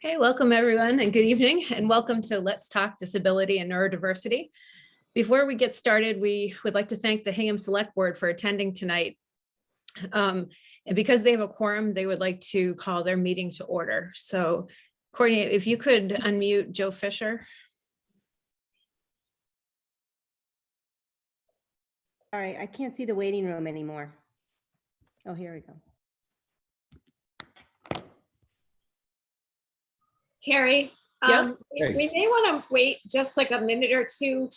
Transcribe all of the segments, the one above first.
Okay, welcome everyone and good evening and welcome to Let's Talk Disability and Neurodiversity. Before we get started, we would like to thank the Hingham Select Board for attending tonight. And because they have a quorum, they would like to call their meeting to order. So Courtney, if you could unmute Joe Fisher. All right, I can't see the waiting room anymore. Oh, here we go. Carrie, Yep. we may want to wait just like a minute or two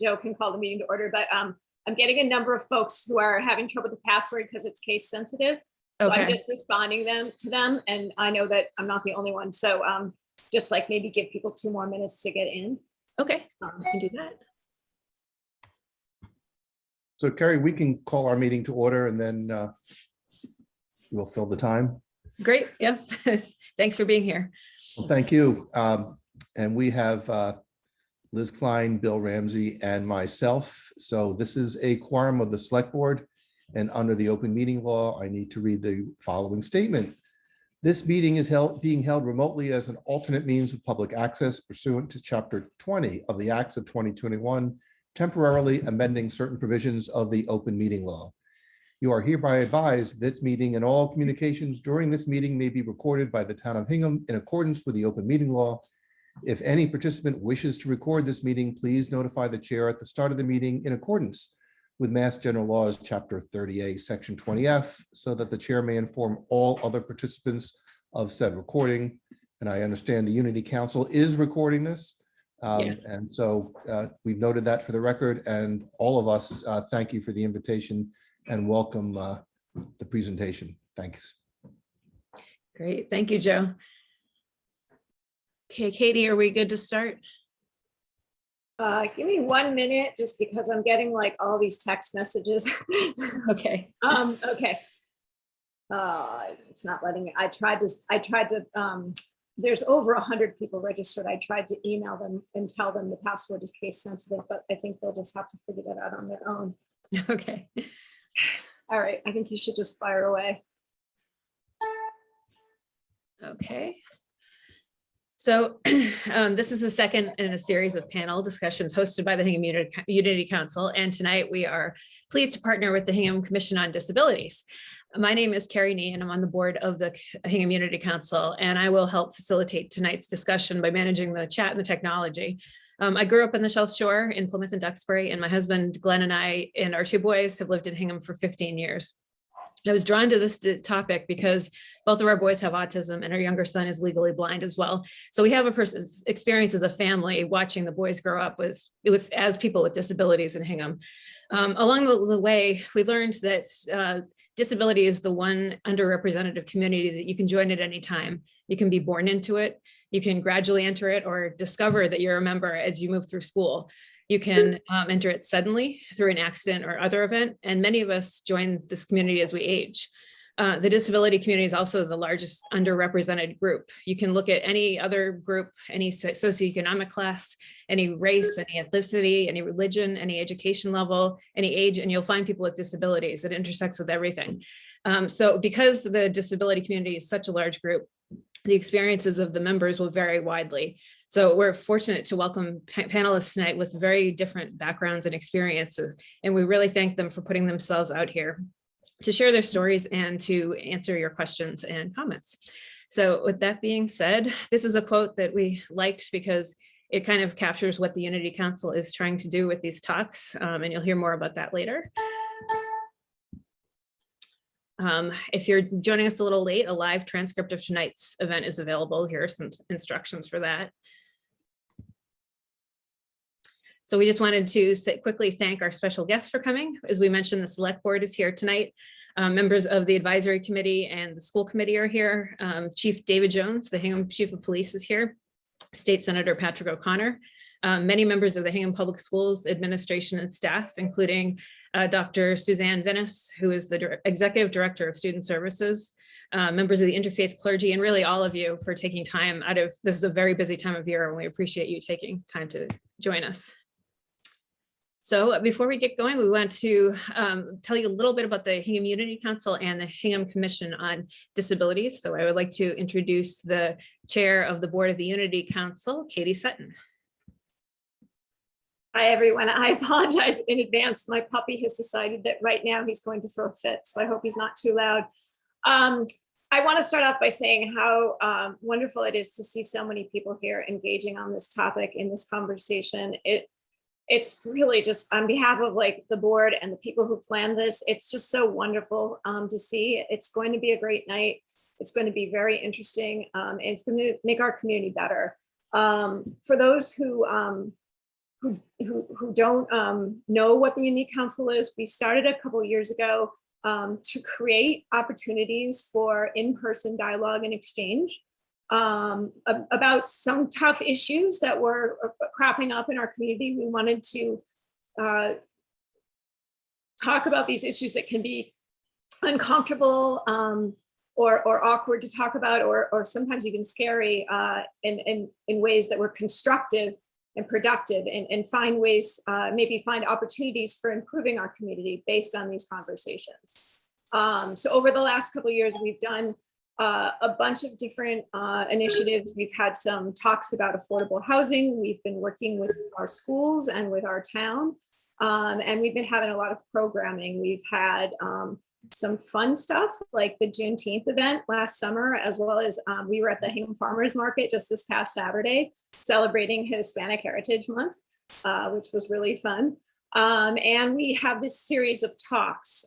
Joe can call the meeting to order, but I'm getting a number of folks who are having trouble with the password because it's case sensitive. So I'm just responding to them, and I know that I'm not the only one. So just like maybe give people 2 more minutes to get in. Okay, I can do that. So Carrie, we can call our meeting to order and then we'll fill the time. Great, yeah. Thanks for being here. Well, thank you. And we have Liz Klein, Bill Ramsey, and myself. So this is a quorum of the Select Board, and under the open meeting law, I need to read the following statement. This meeting is being held remotely as an alternate means of public access pursuant to Chapter 20 of the Acts of 2021, temporarily amending certain provisions of the open meeting law. You are hereby advised this meeting and all communications during this meeting may be recorded by the town of Hingham in accordance with the open meeting law. If any participant wishes to record this meeting, please notify the chair at the start of the meeting in accordance with Mass General Laws, Chapter 30A, Section 20F, so that the chair may inform all other participants of said recording. And I understand the Unity Council is recording this. Yes. And so we've noted that for the record, and all of us thank you for the invitation and welcome the presentation. Thanks. Great, thank you, Joe. Okay, Katie, are we good to start? Give me 1 minute just because I'm getting like all these text messages. Okay. Okay. It's not letting me. I tried to there's over 100 people registered. I tried to email them and tell them the password is case sensitive, but I think they'll just have to figure that out on their own. Okay. All right, I think you should just fire away. Okay. So this is the second in a series of panel discussions hosted by the Hingham Unity Council. And tonight we are pleased to partner with the Hingham Commission on Disabilities. My name is Carrie Nee, and I'm on the board of the Hingham Unity Council, and I will help facilitate tonight's discussion by managing the chat and the technology. I grew up in the South Shore in Plymouth and Duxbury, and my husband, Glenn, and I, and our 2 boys have lived in Hingham for 15 years. I was drawn to this topic because both of our boys have autism and our younger son is legally blind as well. So we have a experience as a family watching the boys grow up as people with disabilities in Hingham. Along the way, we learned that disability is the one underrepresented community that you can join at any time. You can be born into it, you can gradually enter it, or discover that you're a member as you move through school. You can enter it suddenly through an accident or other event, and many of us join this community as we age. The disability community is also the largest underrepresented group. You can look at any other group, any socioeconomic class, any race, any ethnicity, any religion, any education level, any age, and you'll find people with disabilities. It intersects with everything. So because the disability community is such a large group, the experiences of the members will vary widely. So we're fortunate to welcome panelists tonight with very different backgrounds and experiences, and we really thank them for putting themselves out here to share their stories and to answer your questions and comments. So with that being said, this is a quote that we liked because it kind of captures what the Unity Council is trying to do with these talks, and you'll hear more about that later. If you're joining us a little late, a live transcript of tonight's event is available. Here are some instructions for that. So we just wanted to quickly thank our special guests for coming. As we mentioned, the Select Board is here tonight. Members of the Advisory Committee and the School Committee are here. Chief David Jones, the Hingham Chief of Police, is here. State Senator Patrick O'Connor. Many members of the Hingham Public Schools administration and staff, including Dr. Suzanne Vennis, who is the Executive Director of Student Services, members of the interfaith clergy, and really all of you for taking time out of, this is a very busy time of year, and we appreciate you taking time to join us. So before we get going, we want to tell you a little bit about the Hingham Unity Council and the Hingham Commission on Disabilities. So I would like to introduce the chair of the board of the Unity Council, Katie Sutton. Hi, everyone. I apologize in advance. My puppy has decided that right now he's going to throw a fit, so I hope he's not too loud. I want to start off by saying how wonderful it is to see so many people here engaging on this topic in this conversation. It's really just on behalf of like the board and the people who planned this, it's just so wonderful to see. It's going to be a great night. It's going to be very interesting, and it's going to make our community better. For those who don't know what the Unity Council is, we started a couple of years ago to create opportunities for in-person dialogue and exchange about some tough issues that were cropping up in our community. We wanted to talk about these issues that can be uncomfortable or awkward to talk about, or sometimes even scary in ways that were constructive and productive, and find ways, maybe find opportunities for improving our community based on these conversations. So over the last couple of years, we've done a bunch of different initiatives. We've had some talks about affordable housing. We've been working with our schools and with our town, and we've been having a lot of programming. We've had some fun stuff like the Juneteenth event last summer, as well as we were at the Hingham Farmers Market just this past Saturday, celebrating Hispanic Heritage Month, which was really fun. And we have this series of talks.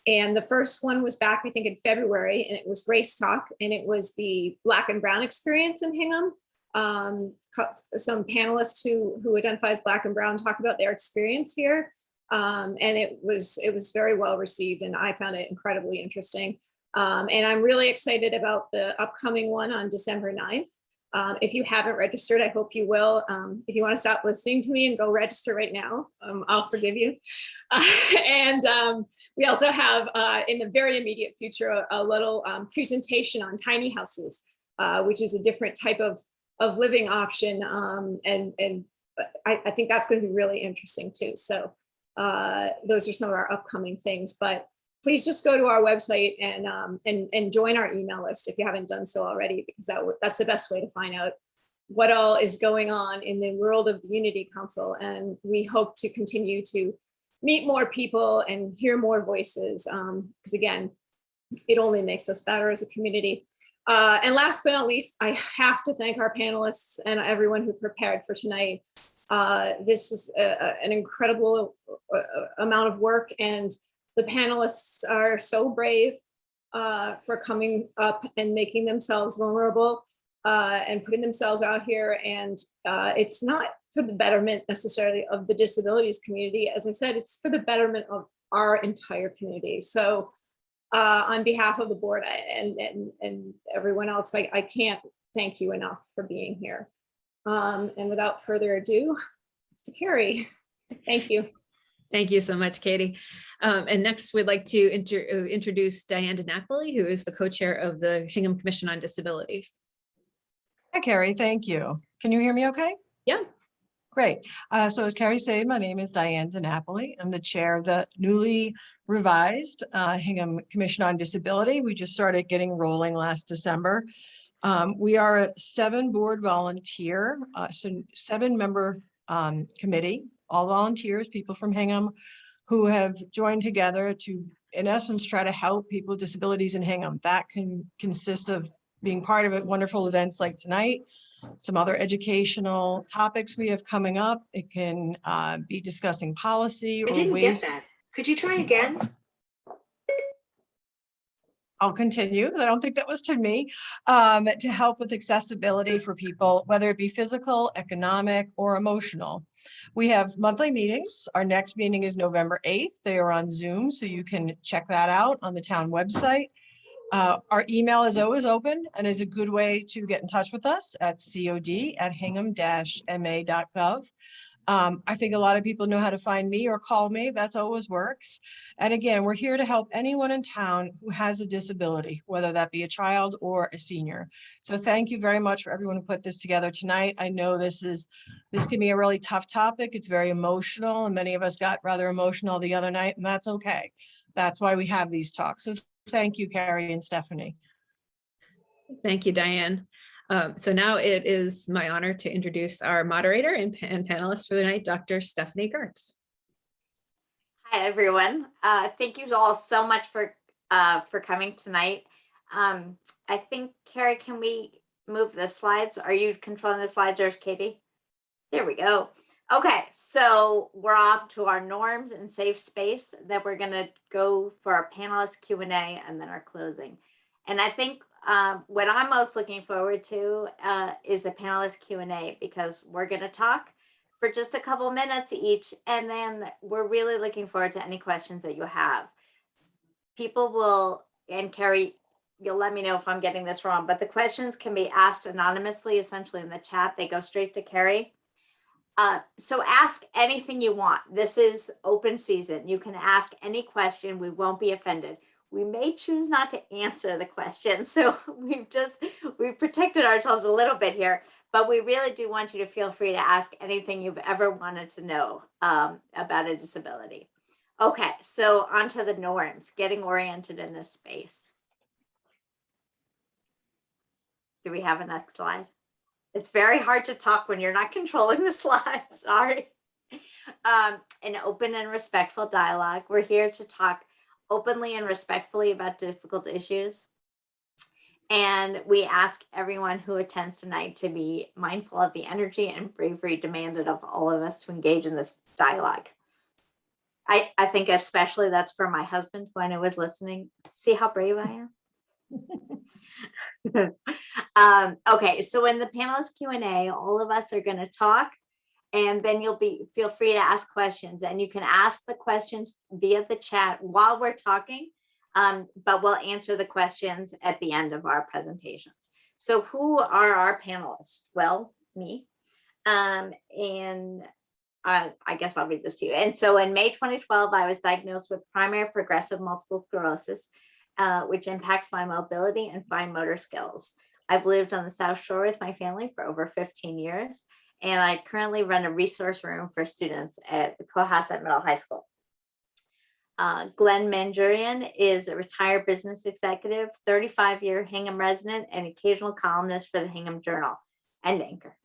And the first one was back, I think, in February, and it was Race Talk, and it was the Black and Brown experience in Hingham. Some panelists who identify as Black and Brown talk about their experience here. And it was very well received, and I found it incredibly interesting. And I'm really excited about the upcoming one on December 9th. If you haven't registered, I hope you will. If you want to stop listening to me and go register right now, I'll forgive you. And we also have in the very immediate future a little presentation on tiny houses, which is a different type of living option. And I think that's going to be really interesting too. So those are some of our upcoming things, but please just go to our website and join our email list if you haven't done so already, because that's the best way to find out what all is going on in the world of the Unity Council. And we hope to continue to meet more people and hear more voices, because again, it only makes us better as a community. And last but not least, I have to thank our panelists and everyone who prepared for tonight. This was an incredible amount of work, and the panelists are so brave for coming up and making themselves vulnerable and putting themselves out here. And it's not for the betterment necessarily of the disabilities community. As I said, it's for the betterment of our entire community. So on behalf of the board and everyone else, I can't thank you enough for being here. And without further ado, to Carrie, thank you. Thank you so much, Katie. And next, we'd like to introduce Diane Napoli, who is the co-chair of the Hingham Commission on Disabilities. Hi, Carrie. Thank you. Can you hear me okay? Yeah. Great. So as Carrie said, my name is Diane Napoli. I'm the chair of the newly revised Hingham Commission on Disability. We just started getting rolling last December. We are a 7-board volunteer, so 7-member committee, all volunteers, people from Hingham who have joined together to, in essence, try to help people with disabilities in Hingham. That can consist of being part of wonderful events like tonight, some other educational topics we have coming up. It can be discussing policy or ways. Get that. Could you try again? I'll continue because I don't think that was to me, to help with accessibility for people, whether it be physical, economic, or emotional. We have monthly meetings. Our next meeting is November 8th. They are on Zoom, so you can check that out on the town website. Our email is always open and is a good way to get in touch with us at cod@hingham-ma.gov. I think a lot of people know how to find me or call me. That's always works. And again, we're here to help anyone in town who has a disability, whether that be a child or a senior. So thank you very much for everyone who put this together tonight. I know this can be a really tough topic. It's very emotional, and many of us got rather emotional the other night, and that's okay. That's why we have these talks. So thank you, Carrie and Stephanie. Thank you, Diane. So now it is my honor to introduce our moderator and panelist for the night, Dr. Stephanie Gertz. Hi, everyone. Thank you all so much for coming tonight. I think, Carrie, can we move the slides? Are you controlling the slides, or is Katie? There we go. Okay, so we're on to our norms and safe space that we're going to go for our panelist Q&A and then our closing. And I think what I'm most looking forward to is the panelist Q&A, because we're going to talk for just a couple minutes each, and then we're really looking forward to any questions that you have. People will, and Carrie, you'll let me know if I'm getting this wrong, but the questions can be asked anonymously, essentially in the chat. They go straight to Carrie. So ask anything you want. This is open season. You can ask any question. We won't be offended. We may choose not to answer the question. So we've protected ourselves a little bit here, but we really do want you to feel free to ask anything you've ever wanted to know about a disability. Okay, so onto the norms, getting oriented in this space. Do we have a next slide? It's very hard to talk when you're not controlling the slides, sorry. An open and respectful dialogue. We're here to talk openly and respectfully about difficult issues. And we ask everyone who attends tonight to be mindful of the energy and bravery demanded of all of us to engage in this dialogue. I think especially that's for my husband, who I know is listening. See how brave I am? Okay, so in the panelist Q&A, all of us are going to talk, and then feel free to ask questions, and you can ask the questions via the chat while we're talking, but we'll answer the questions at the end of our presentations. So who are our panelists? Well, me, and I guess I'll read this to you. And so in May 2012, I was diagnosed with primary progressive multiple sclerosis, which impacts my mobility and fine motor skills. I've lived on the South Shore with my family for over 15 years, and I currently run a resource room for students at the Cohasset Middle High School. Glenn Manjurian is a retired business executive, 35-year Hingham resident, and occasional columnist for the Hingham Journal and anchor.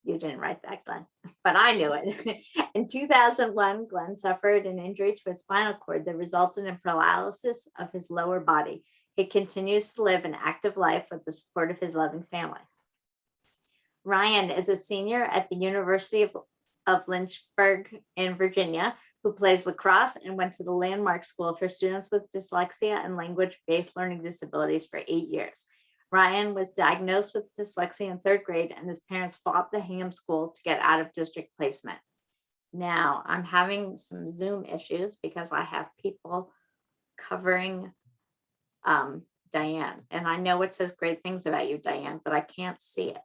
You didn't write that, Glenn, but I knew it. In 2001, Glenn suffered an injury to his spinal cord that resulted in paralysis of his lower body. He continues to live an active life with the support of his loving family. Ryan is a senior at the University of Lynchburg in Virginia, who plays lacrosse and went to the Landmark School for students with dyslexia and language-based learning disabilities for 8 years. Ryan was diagnosed with dyslexia in 3rd grade, and his parents fought the Hingham school to get out of district placement. Now, I'm having some Zoom issues because I have people covering Diane. And I know it says great things about you, Diane, but I can't see it.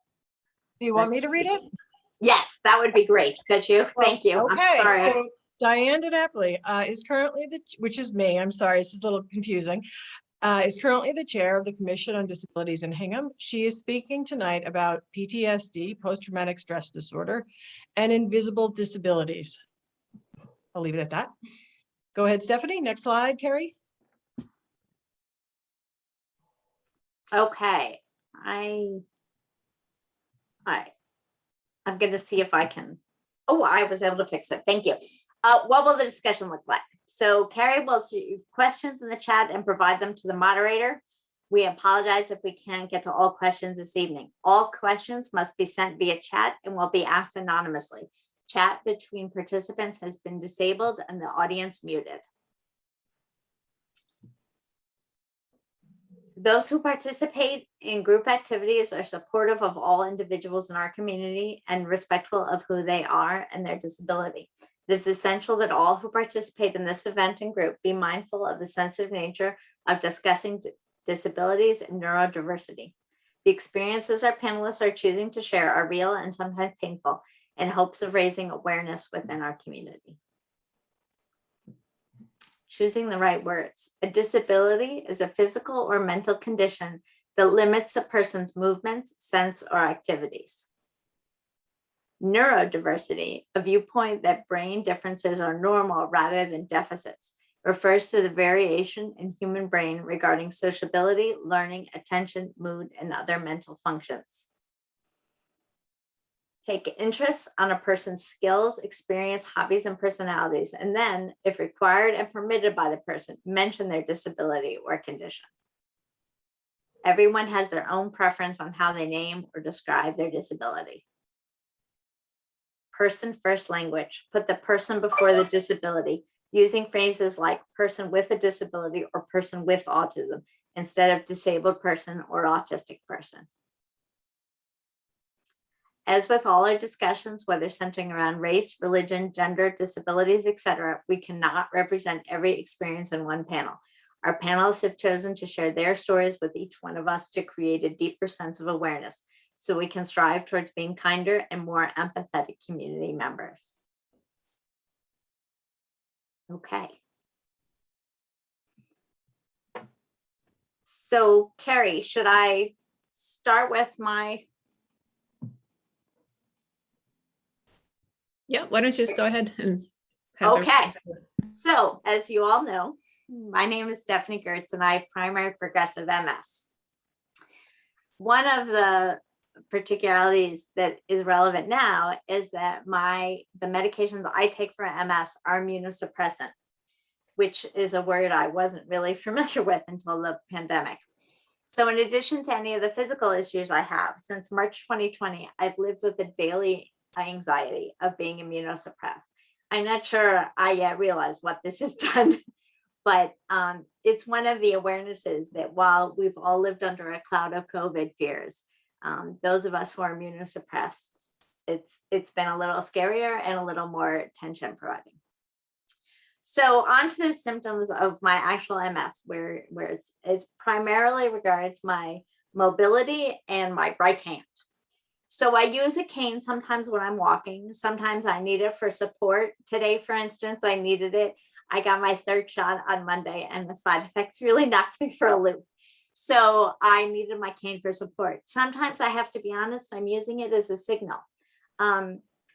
Do you want me to read it? Yes, that would be great. Could you? Thank you. Okay, I'm sorry. so Diane Napoli is currently which is me, I'm sorry, this is a little confusing, is currently the chair of the Commission on Disabilities in Hingham. She is speaking tonight about PTSD, post-traumatic stress disorder, and invisible disabilities. I'll leave it at that. Go ahead, Stephanie. Next slide, Carrie. Okay, all right. I'm going to see if I can. Oh, I was able to fix it. Thank you. What will the discussion look like? So Carrie will see questions in the chat and provide them to the moderator. We apologize if we can't get to all questions this evening. All questions must be sent via chat and will be asked anonymously. Chat between participants has been disabled and the audience muted. Those who participate in group activities are supportive of all individuals in our community and respectful of who they are and their disability. It is essential that all who participate in this event and group be mindful of the sensitive nature of discussing disabilities and neurodiversity. The experiences our panelists are choosing to share are real and sometimes painful, in hopes of raising awareness within our community. Choosing the right words. A disability is a physical or mental condition that limits a person's movements, sense, or activities. Neurodiversity, a viewpoint that brain differences are normal rather than deficits, refers to the variation in human brain regarding sociability, learning, attention, mood, and other mental functions. Take interest on a person's skills, experience, hobbies, and personalities, and then, if required and permitted by the person, mention their disability or condition. Everyone has their own preference on how they name or describe their disability. Person first language. Put the person before the disability, using phrases like person with a disability or person with autism instead of disabled person or autistic person. As with all our discussions, whether centering around race, religion, gender, disabilities, etc., we cannot represent every experience in one panel. Our panelists have chosen to share their stories with each one of us to create a deeper sense of awareness, so we can strive towards being kinder and more empathetic community members. Okay. So, Carrie, should I start with my... Yeah, why don't you just go ahead and have Okay. So, as you all know, my name is Stephanie Gertz and I have primary progressive MS. One of the particularities that is relevant now is that the medications I take for MS are immunosuppressant, which is a word I wasn't really familiar with until the pandemic. So in addition to any of the physical issues I have, since March 2020, I've lived with the daily anxiety of being immunosuppressed. I'm not sure I yet realize what this has done, but it's one of the awarenesses that while we've all lived under a cloud of COVID fears, those of us who are immunosuppressed, it's been a little scarier and a little more tension providing. So on to the symptoms of my actual MS, where it primarily regards my mobility and my right hand. So I use a cane sometimes when I'm walking. Sometimes I need it for support. Today, for instance, I needed it. I got my third shot on Monday and the side effects really knocked me for a loop. So I needed my cane for support. Sometimes I have to be honest, I'm using it as a signal.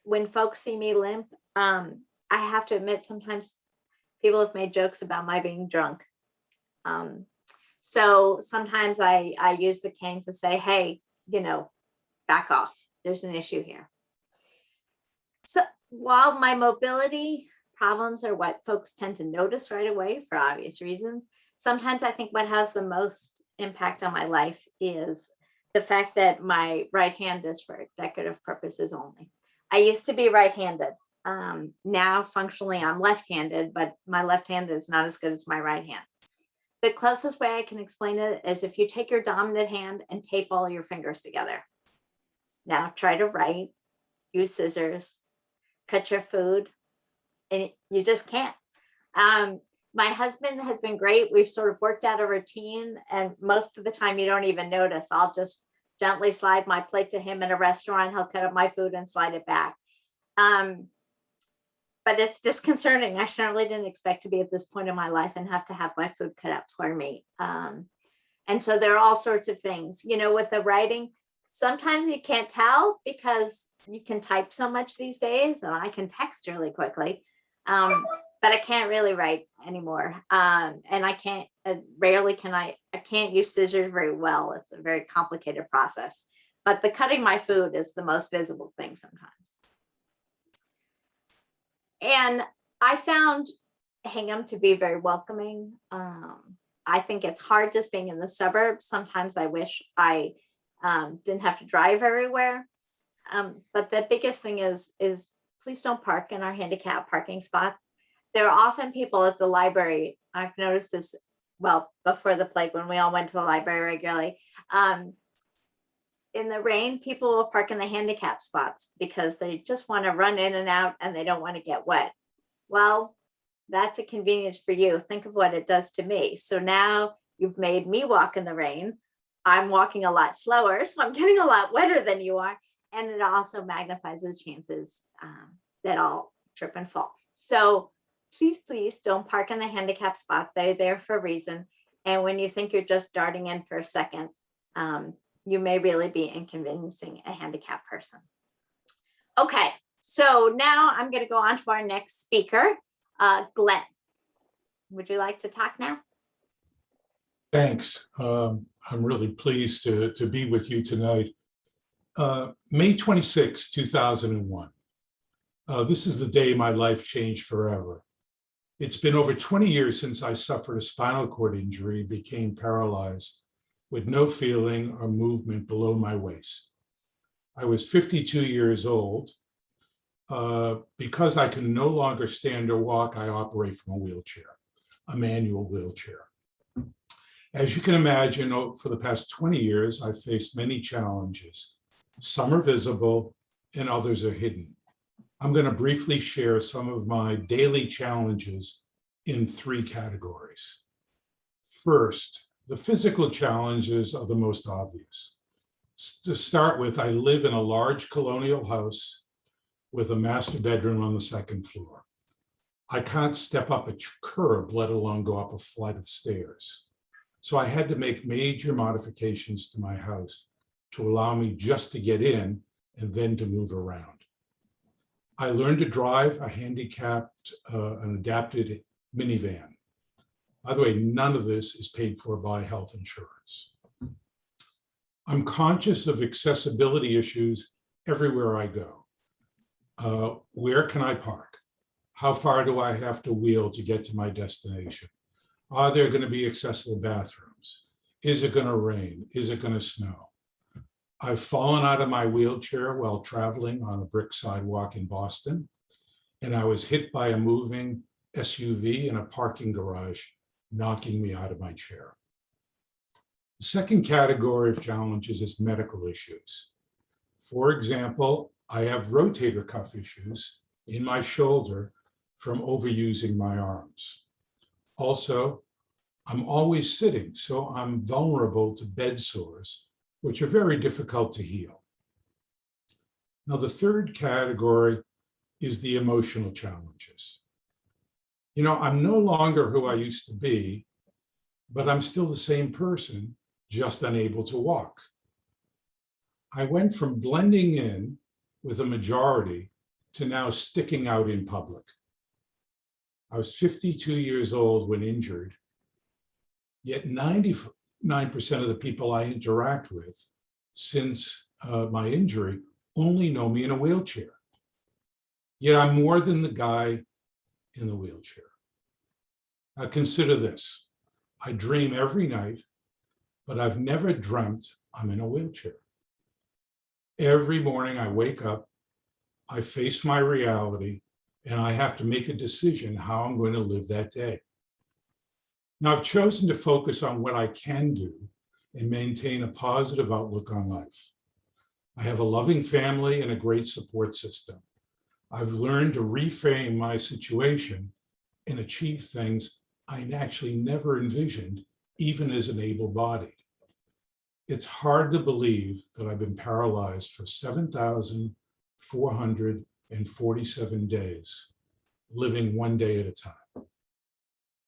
When folks see me limp, I have to admit sometimes people have made jokes about my being drunk. So sometimes I use the cane to say, hey, back off. There's an issue here. So while my mobility problems are what folks tend to notice right away for obvious reasons, sometimes I think what has the most impact on my life is the fact that my right hand is for decorative purposes only. I used to be right-handed. Now functionally I'm left-handed, but my left hand is not as good as my right hand. The closest way I can explain it is if you take your dominant hand and tape all your fingers together. Now try to write, use scissors, cut your food, and you just can't. My husband has been great. We've sort of worked out a routine, and most of the time you don't even notice. I'll just gently slide my plate to him in a restaurant. He'll cut up my food and slide it back. But it's disconcerting. I certainly didn't expect to be at this point in my life and have to have my food cut up for me. And so there are all sorts of things, with the writing. Sometimes you can't tell because you can type so much these days, and I can text really quickly, but I can't really write anymore. And I can't, rarely can I can't use scissors very well. It's a very complicated process, but the cutting my food is the most visible thing sometimes. And I found Hingham to be very welcoming. I think it's hard just being in the suburbs. Sometimes I wish I didn't have to drive everywhere. But the biggest thing is please don't park in our handicap parking spots. There are often people at the library. I've noticed this, well, before the plague when we all went to the library regularly. In the rain, people will park in the handicap spots because they just want to run in and out and they don't want to get wet. Well, that's a convenience for you. Think of what it does to me. So now you've made me walk in the rain. I'm walking a lot slower, so I'm getting a lot wetter than you are. And it also magnifies the chances that I'll trip and fall. So please don't park in the handicap spots. They're there for a reason. And when you think you're just darting in for a second, you may really be inconveniencing a handicapped person. Okay, so now I'm going to go on to our next speaker, Glenn. Would you like to talk now? Thanks. I'm really pleased to be with you tonight. May 26, 2001. This is the day my life changed forever. It's been over 20 years since I suffered a spinal cord injury, became paralyzed with no feeling or movement below my waist. I was 52 years old. Because I can no longer stand or walk, I operate from a wheelchair, a manual wheelchair. As you can imagine, for the past 20 years, I've faced many challenges. Some are visible and others are hidden. I'm going to briefly share some of my daily challenges in 3 categories. First, the physical challenges are the most obvious. To start with, I live in a large colonial house with a master bedroom on the 2nd floor. I can't step up a curb, let alone go up a flight of stairs. So I had to make major modifications to my house to allow me just to get in and then to move around. I learned to drive a handicapped, an adapted minivan. By the way, none of this is paid for by health insurance. I'm conscious of accessibility issues everywhere I go. Where can I park? How far do I have to wheel to get to my destination? Are there going to be accessible bathrooms? Is it going to rain? Is it going to snow? I've fallen out of my wheelchair while traveling on a brick sidewalk in Boston, and I was hit by a moving SUV in a parking garage, knocking me out of my chair. The second category of challenges is medical issues. For example, I have rotator cuff issues in my shoulder from overusing my arms. Also, I'm always sitting, so I'm vulnerable to bed sores, which are very difficult to heal. Now, the third category is the emotional challenges. You know, I'm no longer who I used to be, but I'm still the same person, just unable to walk. I went from blending in with a majority to now sticking out in public. I was 52 years old when injured, yet 99% of the people I interact with since my injury only know me in a wheelchair. Yet I'm more than the guy in the wheelchair. Now consider this. I dream every night, but I've never dreamt I'm in a wheelchair. Every morning I wake up, I face my reality, and I have to make a decision how I'm going to live that day. Now, I've chosen to focus on what I can do and maintain a positive outlook on life. I have a loving family and a great support system. I've learned to reframe my situation and achieve things I actually never envisioned, even as an able-bodied. It's hard to believe that I've been paralyzed for 7,447 days, living one day at a time.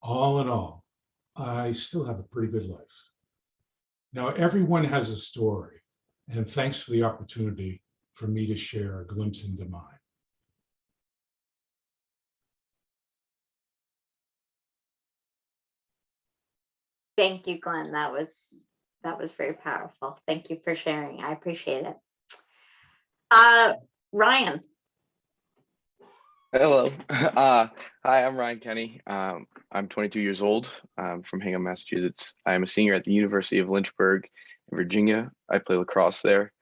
All in all, I still have a pretty good life. Now, everyone has a story, and thanks for the opportunity for me to share a glimpse into mine. Thank you, Glenn. That was very powerful. Thank you for sharing. I appreciate it. Ryan. Hello. Hi, I'm Ryan Kenny. I'm 22 years old. I'm from Hingham, Massachusetts. I'm a senior at the University of Lynchburg in Virginia. I play lacrosse there.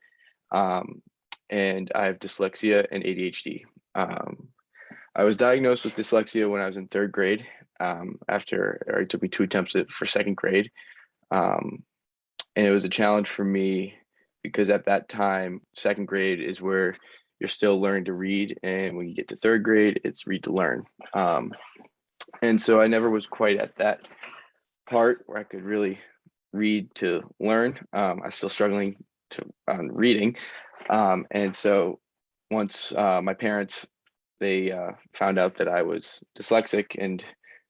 And I have dyslexia and ADHD. I was diagnosed with dyslexia when I was in 3rd grade. It took me 2 attempts for 2nd grade. And it was a challenge for me because at that time, 2nd grade is where you're still learning to read. And when you get to 3rd grade, it's read to learn. And so I never was quite at that part where I could really read to learn. I'm still struggling on reading. And so once my parents, they found out that I was dyslexic and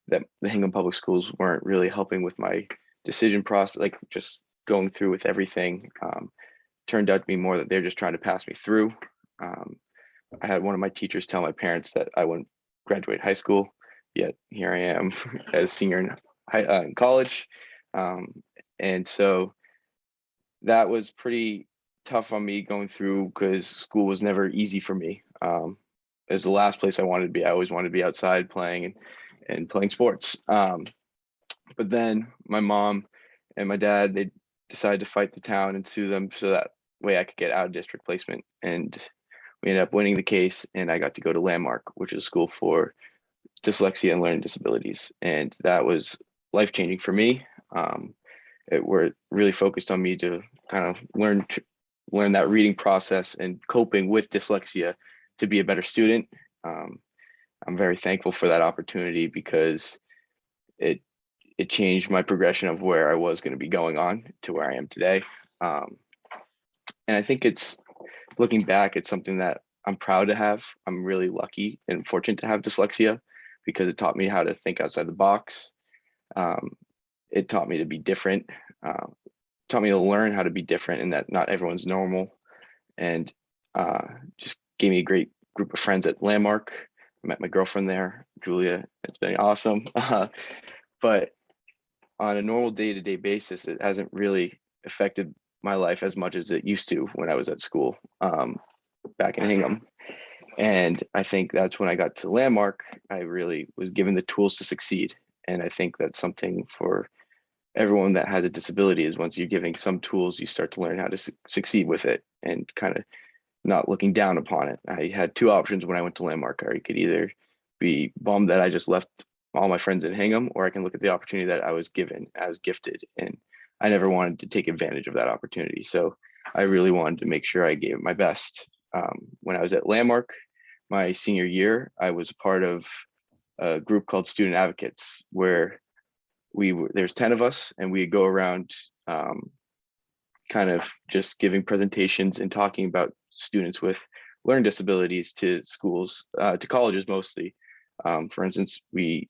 that the Hingham Public Schools weren't really helping with my decision process, like just going through with everything, turned out to be more that they're just trying to pass me through. I had one of my teachers tell my parents that I wouldn't graduate high school, yet here I am as senior in college. And so that was pretty tough on me going through because school was never easy for me. As the last place I wanted to be, I always wanted to be outside playing and playing sports. But then my mom and my dad, they decided to fight the town and sue them so that way I could get out of district placement. And we ended up winning the case, and I got to go to Landmark, which is a school for dyslexia and learning disabilities. And that was life-changing for me. We're really focused on me to kind of learn that reading process and coping with dyslexia to be a better student. I'm very thankful for that opportunity because it changed my progression of where I was going to be going on to where I am today. And I think looking back, it's something that I'm proud to have. I'm really lucky and fortunate to have dyslexia because it taught me how to think outside the box. It taught me to be different, taught me to learn how to be different and that not everyone's normal, and just gave me a great group of friends at Landmark. I met my girlfriend there, Julia. It's been awesome. But on a normal day-to-day basis, it hasn't really affected my life as much as it used to when I was at school back in Hingham. And I think that's when I got to Landmark, I really was given the tools to succeed. And I think that's something for everyone that has a disability is once you're giving some tools, you start to learn how to succeed with it and kind of not looking down upon it. I had two options when I went to Landmark. I could either be bummed that I just left all my friends in Hingham, or I can look at the opportunity that I was given, I was gifted, and I never wanted to take advantage of that opportunity. So I really wanted to make sure I gave it my best. When I was at Landmark, my senior year, I was part of a group called Student Advocates, where there's 10 of us, and we go around kind of just giving presentations and talking about students with learning disabilities to schools, to colleges mostly. For instance, we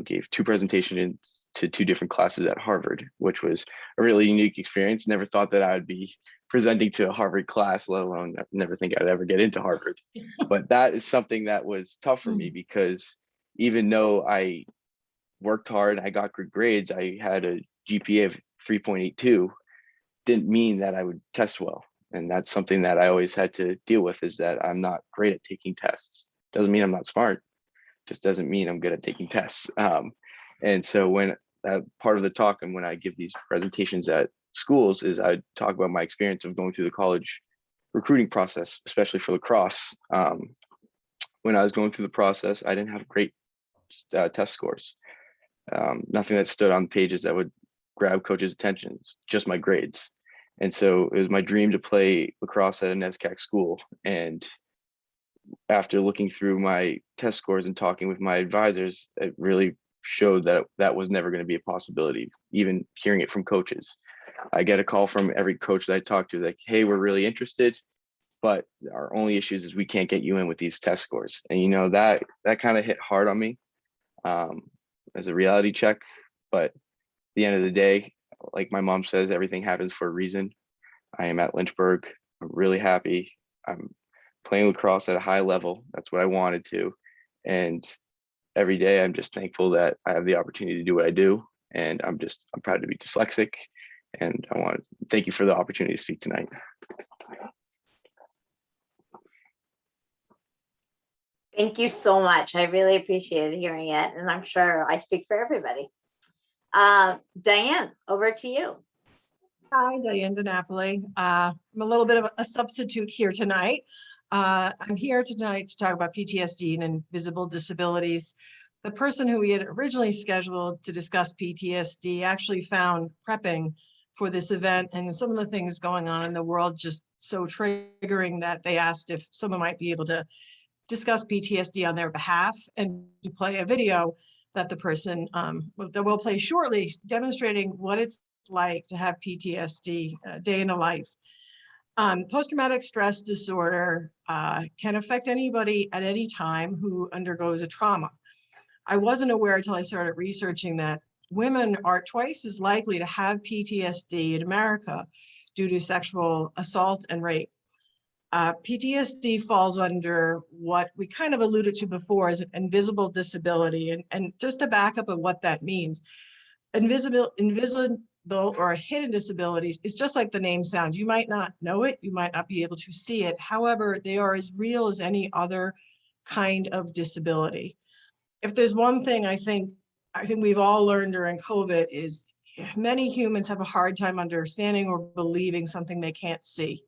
gave two presentations to two different classes at Harvard, which was a really unique experience. Never thought that I would be presenting to a Harvard class, let alone never think I'd ever get into Harvard. But that is something that was tough for me because even though I worked hard, I got good grades, I had a GPA of 3.82, didn't mean that I would test well. And that's something that I always had to deal with, is that I'm not great at taking tests. Doesn't mean I'm not smart, just doesn't mean I'm good at taking tests. And so when part of the talk and when I give these presentations at schools is I talk about my experience of going through the college recruiting process, especially for lacrosse. When I was going through the process, I didn't have great test scores. Nothing that stood on pages that would grab coaches' attention, just my grades. And so it was my dream to play lacrosse at a NESCAC school. And after looking through my test scores and talking with my advisors, it really showed that that was never going to be a possibility, even hearing it from coaches. I get a call from every coach that I talk to, like, hey, we're really interested, but our only issues is we can't get you in with these test scores. And, you know, that kind of hit hard on me as a reality check. But at the end of the day, like my mom says, everything happens for a reason. I am at Lynchburg. I'm really happy. I'm playing lacrosse at a high level. That's what I wanted to. And every day I'm just thankful that I have the opportunity to do what I do. And I'm proud to be dyslexic. And I want to thank you for the opportunity to speak tonight. Thank you so much. I really appreciated hearing it, and I'm sure I speak for everybody. Diane, over to you. Hi, Diane Napoli. I'm a little bit of a substitute here tonight. I'm here tonight to talk about PTSD and invisible disabilities. The person who we had originally scheduled to discuss PTSD actually found prepping for this event and some of the things going on in the world just so triggering that they asked if someone might be able to discuss PTSD on their behalf and to play a video that the person that will play shortly, demonstrating what it's like to have PTSD day in the life. Post-traumatic stress disorder can affect anybody at any time who undergoes a trauma. I wasn't aware until I started researching that women are twice as likely to have PTSD in America due to sexual assault and rape. PTSD falls under what we kind of alluded to before as an invisible disability. And just to back up of what that means, invisible or hidden disabilities is just like the name sounds. You might not know it, you might not be able to see it. However, they are as real as any other kind of disability. If there's one thing I think we've all learned during COVID is many humans have a hard time understanding or believing something they can't see.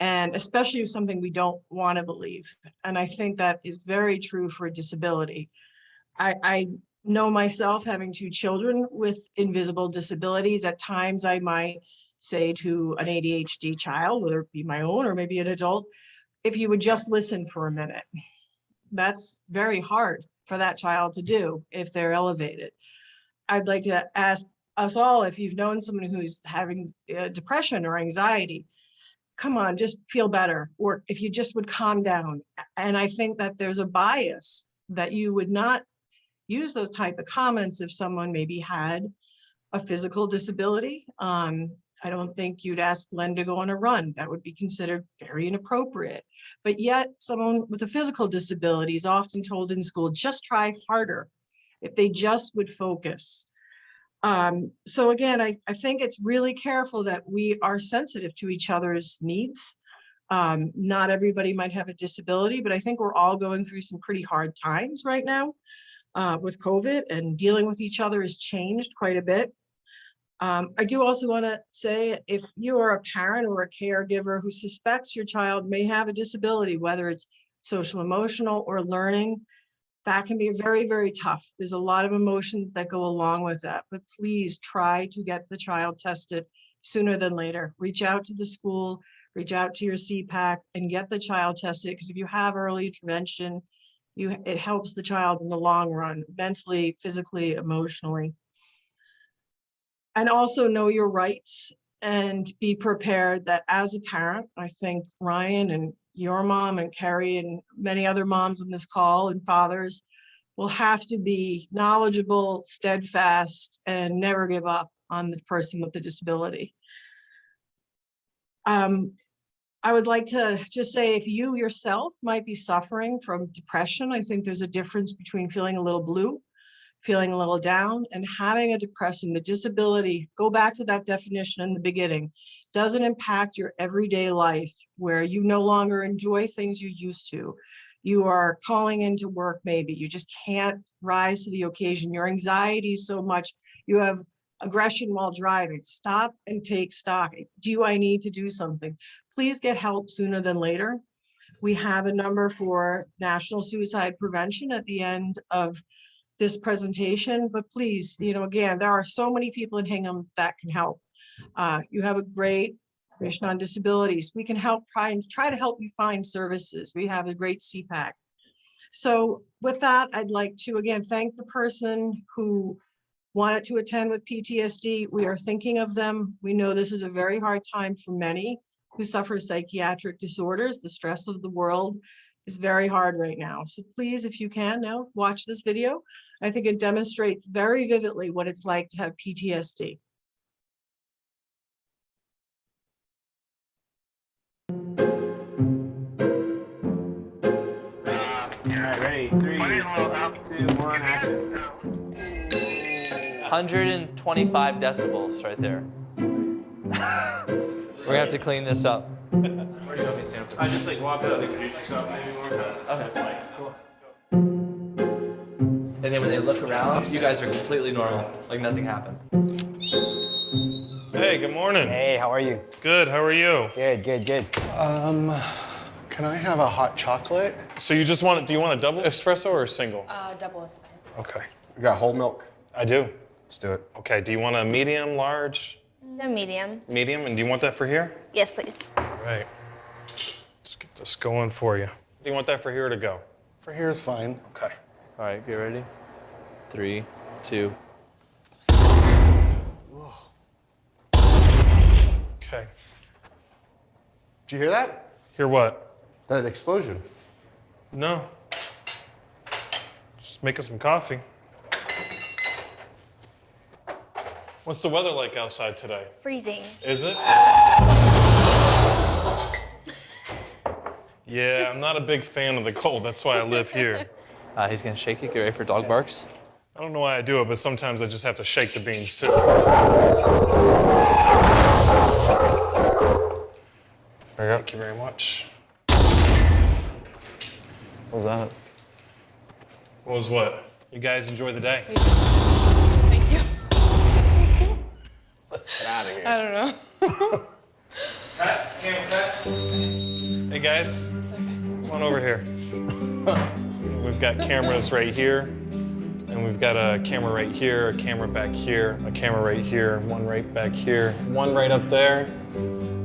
And especially something we don't want to believe. And I think that is very true for a disability. I know myself having 2 children with invisible disabilities. At times I might say to an ADHD child, whether it be my own or maybe an adult, if you would just listen for a minute. That's very hard for that child to do if they're elevated. I'd like to ask us all, if you've known someone who's having depression or anxiety, come on, just feel better. Or if you just would calm down. And I think that there's a bias that you would not use those type of comments if someone maybe had a physical disability. I don't think you'd ask Len to go on a run. That would be considered very inappropriate. But yet someone with a physical disability is often told in school, just try harder if they just would focus. So again, I think it's really careful that we are sensitive to each other's needs. Not everybody might have a disability, but I think we're all going through some pretty hard times right now with COVID, and dealing with each other has changed quite a bit. I do also want to say, if you are a parent or a caregiver who suspects your child may have a disability, whether it's social, emotional, or learning, that can be very, very tough. There's a lot of emotions that go along with that, but please try to get the child tested sooner than later. Reach out to the school, reach out to your CPAC and get the child tested, because if you have early intervention, it helps the child in the long run, mentally, physically, emotionally. And also know your rights and be prepared that as a parent, I think Ryan and your mom and Carrie and many other moms on this call and fathers will have to be knowledgeable, steadfast, and never give up on the person with the disability. I would like to just say, if you yourself might be suffering from depression, I think there's a difference between feeling a little blue, feeling a little down, and having a depression. The disability, go back to that definition in the beginning, doesn't impact your everyday life where you no longer enjoy things you used to. You are calling into work, maybe you just can't rise to the occasion. Your anxiety is so much, you have aggression while driving. Stop and take stock. Do I need to do something? Please get help sooner than later. We have a number for National Suicide Prevention at the end of this presentation, but please, again, there are so many people in Hingham that can help. You have a great Commission on Disabilities. We can help try to help you find services. We have a great CPAC. So with that, I'd like to again thank the person who wanted to attend with PTSD. We are thinking of them. We know this is a very hard time for many who suffer psychiatric disorders. The stress of the world is very hard right now. So please, if you can now, watch this video. I think it demonstrates very vividly what it's like to have PTSD. All right, ready? 3, 2, 1, action. 125 decibels right there. We're gonna have to clean this up. Where do you want me to stand? I just like walk out, introduce yourself maybe more time. Okay. Just like, cool. And then when they look around, you guys are completely normal, like nothing happened. Hey, good morning. Hey, how are you? Good, how are you? Good, good, good. Can I have a hot chocolate? So you just want, do you want a double espresso or a single? Double espresso. Okay. You got whole milk? I do. Let's do it. Okay, do you want a medium, large? No, medium. Medium, and do you want that for here? Yes, please. All right. Let's get this going for you. Do you want that for here or to go? For here is fine. Okay. All right, get ready. 3, 2. Okay. Did you hear that? Hear what? That explosion. No. Just making some coffee. What's the weather like outside today? Freezing. Is it? Yeah, I'm not a big fan of the cold. That's why I live here. He's gonna shake you. Get ready for dog barks. I don't know why I do it, but sometimes I just have to shake the beans too. Thank you very much. What was that? What was what? You guys enjoy the day? Thank you. Let's get out of here. I don't know. Cut, camera cut. Hey guys, come on over here. We've got cameras right here, and we've got a camera right here, a camera back here, a camera right here, one right back here, one right up there.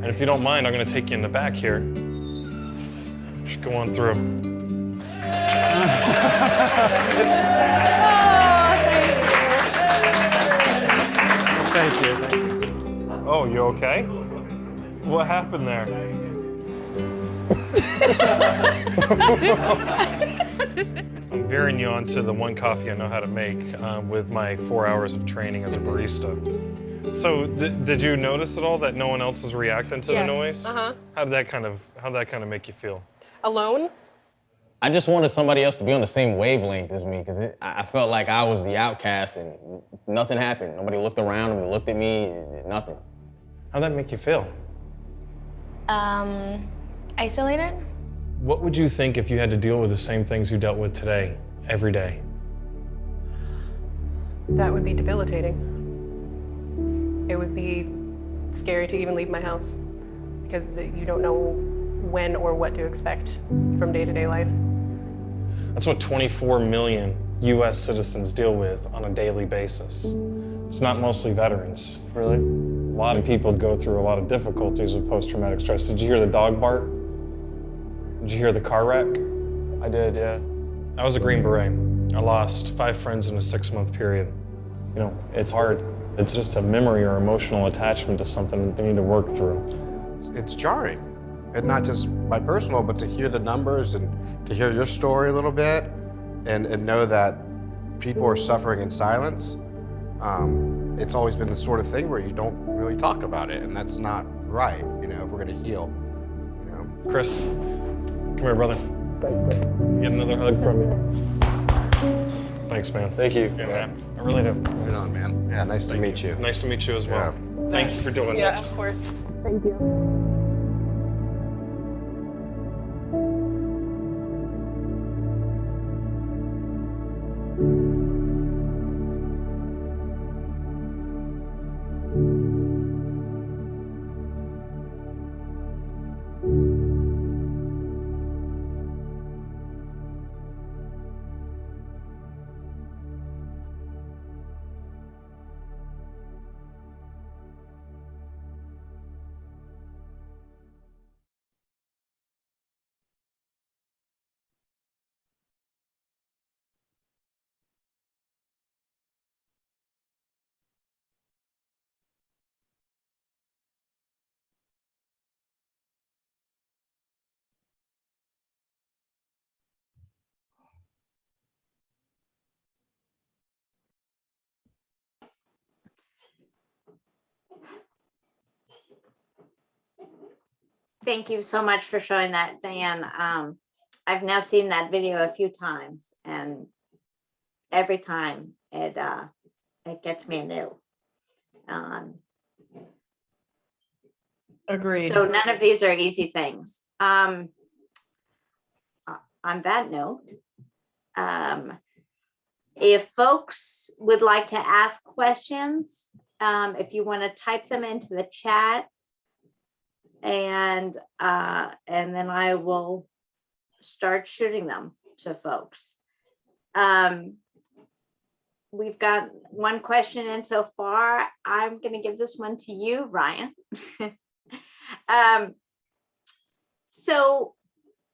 And if you don't mind, I'm gonna take you in the back here. Just go on through. Thank you. Oh, you okay? What happened there? I'm veering you onto the one coffee I know how to make with my 4 hours of training as a barista. So, did you notice at all that no one else is reacting to the noise? How did that kind of make you feel? Alone? I just wanted somebody else to be on the same wavelength as me, because I felt like I was the outcast and nothing happened. Nobody looked around, nobody looked at me, nothing. How'd that make you feel? Isolated? What would you think if you had to deal with the same things you dealt with today, every day? That would be debilitating. It would be scary to even leave my house because you don't know when or what to expect from day-to-day life. That's what 24 million US citizens deal with on a daily basis. It's not mostly veterans. Really? A lot of people go through a lot of difficulties with post-traumatic stress. Did you hear the dog bark? Did you hear the car wreck? I did, yeah. I was a Green Beret. I lost 5 friends in a 6-month period. You know, it's hard. It's just a memory or emotional attachment to something that they need to work through. It's jarring. And not just my personal, but to hear the numbers and to hear your story a little bit and know that people are suffering in silence. It's always been the sort of thing where you don't really talk about it, and that's not right, you know, if we're gonna heal, you know. Chris, come here, brother. Get another hug from you. Thanks, man. Thank you. Yeah, man. I really do. Right on, man. Yeah, nice to meet you. Nice to meet you as well. Yeah. Thank you for doing Yeah, this. of course. Thank you. Thank you so much for showing that, Diane. I've now seen that video a few times, and every time it gets me anew. Agreed. So none of these are easy things. On that note, if folks would like to ask questions, if you want to type them into the chat, and then I will start shooting them to folks. We've got one question in so far. I'm going to give this one to you, Ryan. So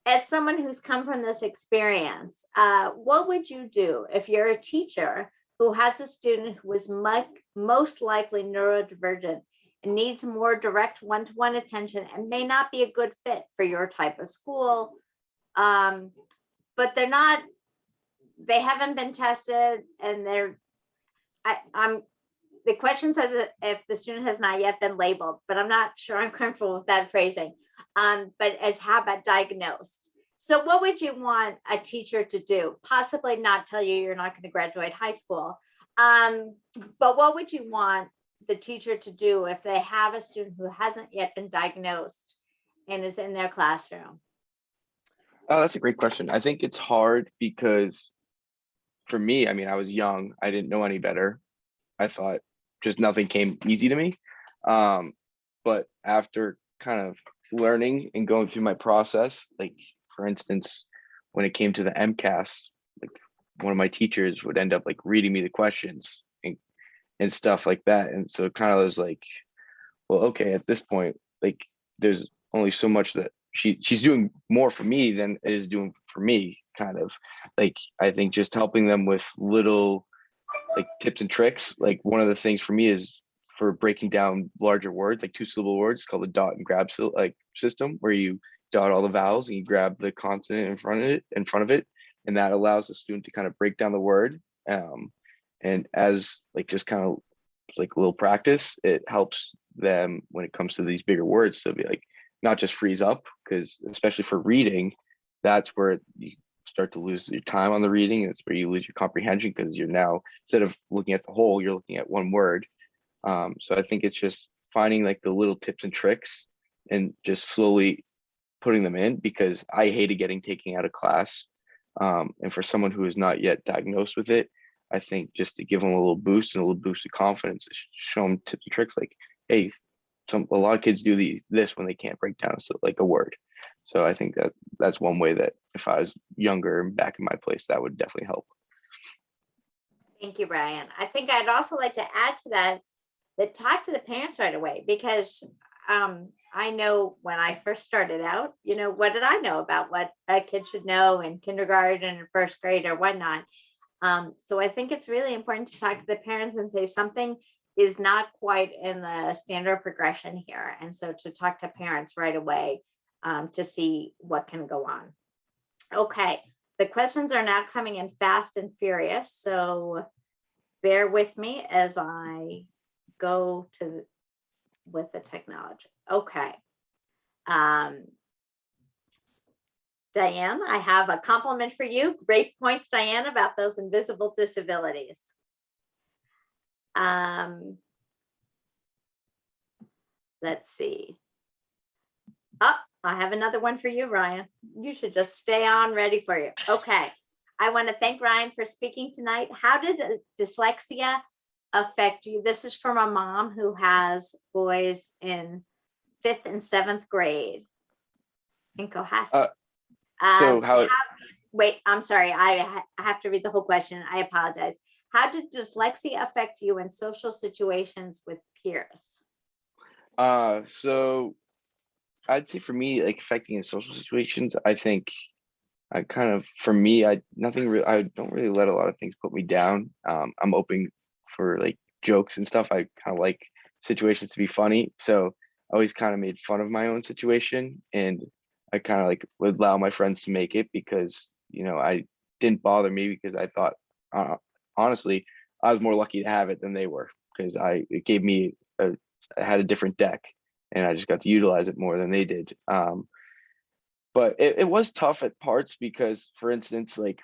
as someone who's come from this experience, what would you do if you're a teacher who has a student who is most likely neurodivergent needs more direct one-to-one attention and may not be a good fit for your type of school. But they haven't been tested, and the question says if the student has not yet been labeled, but I'm not sure I'm comfortable with that phrasing. But as how about diagnosed? So what would you want a teacher to do? Possibly not tell you you're not going to graduate high school. But what would you want the teacher to do if they have a student who hasn't yet been diagnosed and is in their classroom? Oh, that's a great question. I think it's hard because for me, I mean, I was young. I didn't know any better. I thought just nothing came easy to me. But after kind of learning and going through my process, like for instance, when it came to the MCAS, like one of my teachers would end up like reading me the questions and stuff like that. And so it kind of was like, well, okay, at this point, like there's only so much that she's doing more for me than is doing for me, kind of. Like I think just helping them with little like tips and tricks. Like one of the things for me is for breaking down larger words, like 2-syllable words, called the dot and grab system, where you dot all the vowels and you grab the consonant in front of it, and that allows the student to kind of break down the word. And as like just kind of like a little practice, it helps them when it comes to these bigger words to be like not just freeze up, because especially for reading, that's where you start to lose your time on the reading. It's where you lose your comprehension, because you're now, instead of looking at the whole, you're looking at one word. So I think it's just finding like the little tips and tricks and just slowly putting them in, because I hated getting taken out of class. And for someone who is not yet diagnosed with it, I think just to give them a little boost and a little boost of confidence, show them tips and tricks like, hey, a lot of kids do this when they can't break down like a word. So I think that's one way that if I was younger and back in my place, that would definitely help. Thank you, Brian. I think I'd also like to add to that talk to the parents right away, because I know when I first started out, what did I know about what a kid should know in kindergarten or first grade or whatnot? So I think it's really important to talk to the parents and say something is not quite in the standard progression here. And so to talk to parents right away to see what can go on. Okay, the questions are now coming in fast and furious. So bear with me as I go with the technology. Okay. Diane, I have a compliment for you. Great points, Diane, about those invisible disabilities. Let's see. Oh, I have another one for you, Ryan. You should just stay on ready for you. Okay. I want to thank Ryan for speaking tonight. How did dyslexia affect you? This is from a mom who has boys in 5th and 7th grade in Cohasset. Wait, I'm sorry. I have to read the whole question. I apologize. How did dyslexia affect you in social situations with peers? So I'd say for me, like affecting in social situations, I think I kind of, for me, I don't really let a lot of things put me down. I'm open for like jokes and stuff. I kind of like situations to be funny. So I always kind of made fun of my own situation, and I kind of like would allow my friends to make it, because, I didn't bother me, because I thought, honestly, I was more lucky to have it than they were, because it gave me I had a different deck, and I just got to utilize it more than they did. But it was tough at parts, because, for instance, like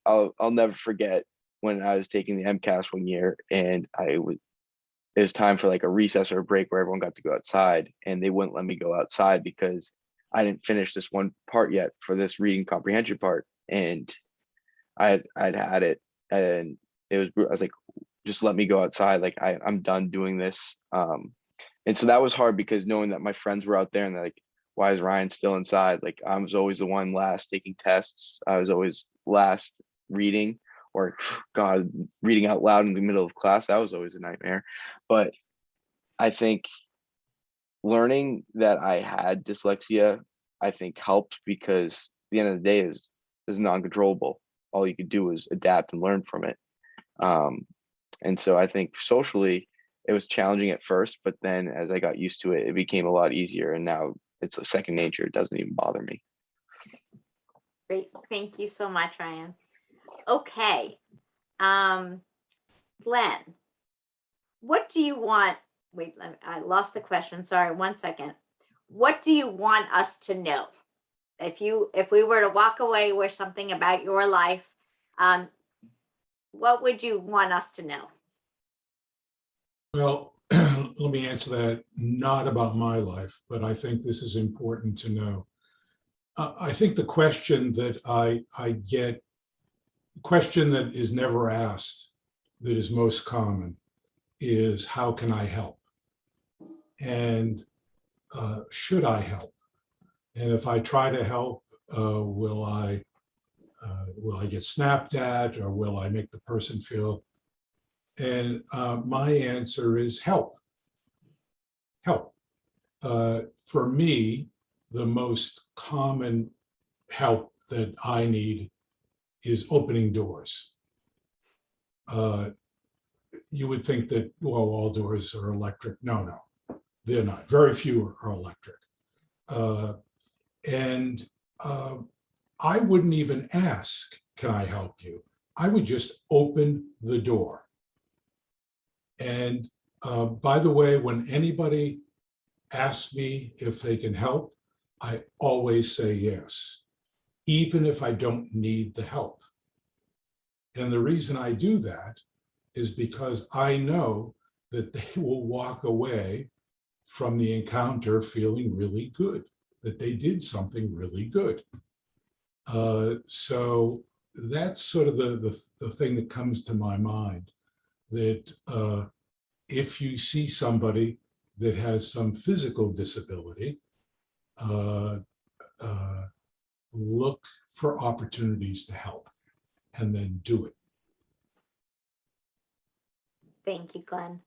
I'll never forget when I was taking the MCAS one year, and it was time for like a recess or a break where everyone got to go outside, and they wouldn't let me go outside because I didn't finish this one part yet for this reading comprehension part, and I'd had it, and I was like, just let me go outside. Like I'm done doing this. And so that was hard, because knowing that my friends were out there and they're like, why is Ryan still inside? Like I was always the one last taking tests. I was always last reading, or God, reading out loud in the middle of class. That was always a nightmare. But I think learning that I had dyslexia, I think helped, because at the end of the day is non-controllable. All you could do is adapt and learn from it. And so I think socially, it was challenging at first, but then as I got used to it, it became a lot easier. And now it's a second nature. It doesn't even bother me. Great. Thank you so much, Ryan. Okay. Glenn, what do you want? Wait, I lost the question. Sorry, 1 second. What do you want us to know? If we were to walk away with something about your life, what would you want us to know? Well, let me answer that, not about my life, but I think this is important to know. I think the question that I get, the question that is never asked, that is most common, is how can I help? And should I help? And if I try to help, will I get snapped at, or will I make the person feel? And my answer is help. Help. For me, the most common help that I need is opening doors. You would think that, well, all doors are electric. No, they're not. Very few are electric. And I wouldn't even ask, can I help you? I would just open the door. And by the way, when anybody asks me if they can help, I always say yes, even if I don't need the help. And the reason I do that is because I know that they will walk away from the encounter feeling really good, that they did something really good. So that's sort of the thing that comes to my mind, that if you see somebody that has some physical disability, look for opportunities to help and then do it. Thank you, Glenn.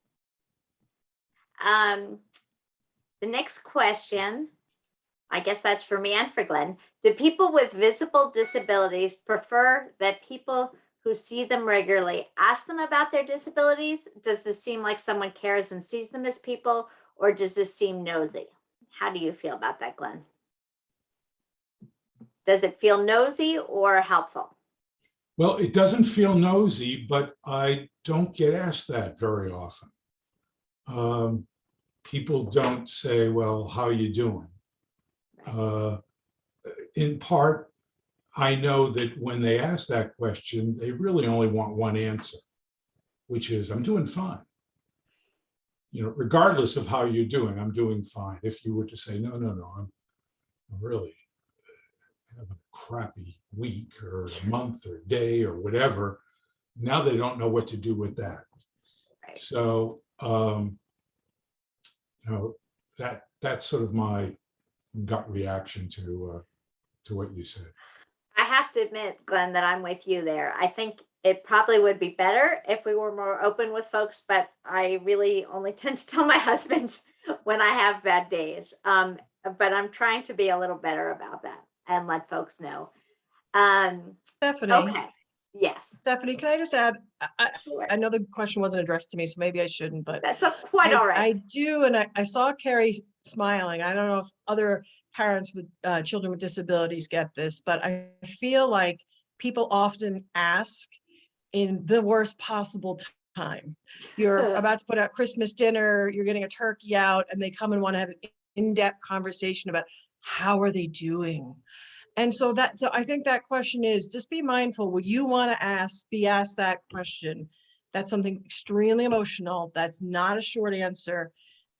The next question, I guess that's for me and for Glenn. Do people with visible disabilities prefer that people who see them regularly ask them about their disabilities? Does this seem like someone cares and sees them as people, or does this seem nosy? How do you feel about that, Glenn? Does it feel nosy or helpful? Well, it doesn't feel nosy, but I don't get asked that very often. People don't say, well, how are you doing? In part, I know that when they ask that question, they really only want one answer, which is, I'm doing fine. You know, regardless of how you're doing, I'm doing fine. If you were to say, no, I'm really having a crappy week or month or day or whatever, now they don't know what to do with that. Right. So, you know, that's sort of my gut reaction to what you said. I have to admit, Glenn, that I'm with you there. I think it probably would be better if we were more open with folks, but I really only tend to tell my husband when I have bad days. But I'm trying to be a little better about that and let folks know. Stephanie. Okay. Yes. Stephanie, can I just add, Sure. I know the question wasn't addressed to me, so maybe I shouldn't, but That's quite all right. I do, and I saw Carrie smiling. I don't know if other parents with children with disabilities get this, but I feel like people often ask in the worst possible time. You're about to put out Christmas dinner, you're getting a turkey out, and they come and want to have an in-depth conversation about how are they doing. And so I think that question is, just be mindful, would you want to be asked that question? That's something extremely emotional. That's not a short answer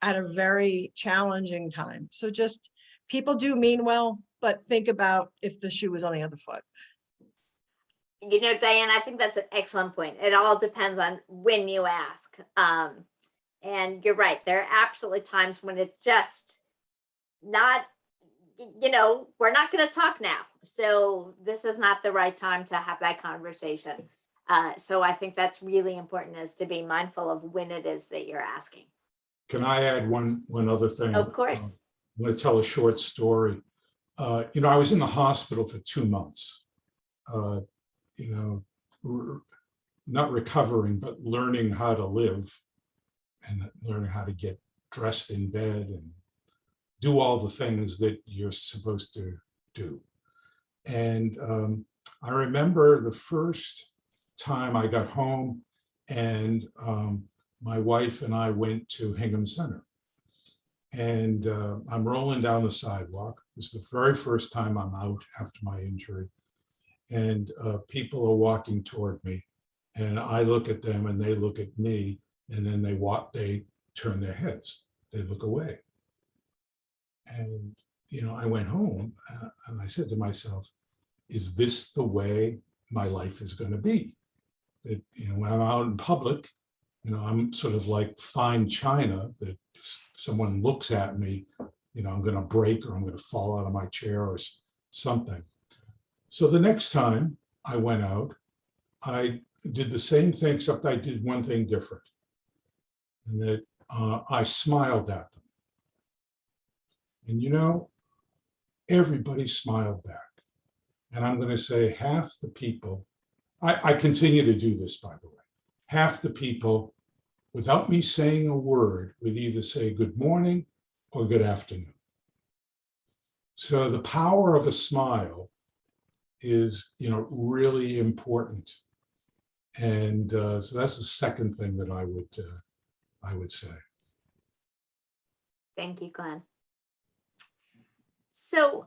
at a very challenging time. So just, people do mean well, but think about if the shoe was on the other foot. You know, Diane, I think that's an excellent point. It all depends on when you ask. And you're right. There are absolutely times when it just not, you know, we're not going to talk now. So this is not the right time to have that conversation. So I think that's really important, is to be mindful of when it is that you're asking. Can I add one other thing? Of course. I'm going to tell a short story. You know, I was in the hospital for 2 months, you know, not recovering, but learning how to live and learning how to get dressed in bed and do all the things that you're supposed to do. And I remember the first time I got home and my wife and I went to Hingham Center. And I'm rolling down the sidewalk. This is the very first time I'm out after my injury. And people are walking toward me. And I look at them and they look at me. And then they turn their heads. They look away. And, I went home and I said to myself, is this the way my life is going to be? That, when I'm out in public, I'm sort of like fine china that if someone looks at me, I'm going to break or I'm going to fall out of my chair or something. So the next time I went out, I did the same thing, except I did one thing different. And that I smiled at them. And everybody smiled back. And I'm going to say half the people, I continue to do this, by the way, half the people, without me saying a word, would either say good morning or good afternoon. So the power of a smile is, really important. And so that's the second thing that I would say. Thank you, Glenn. So,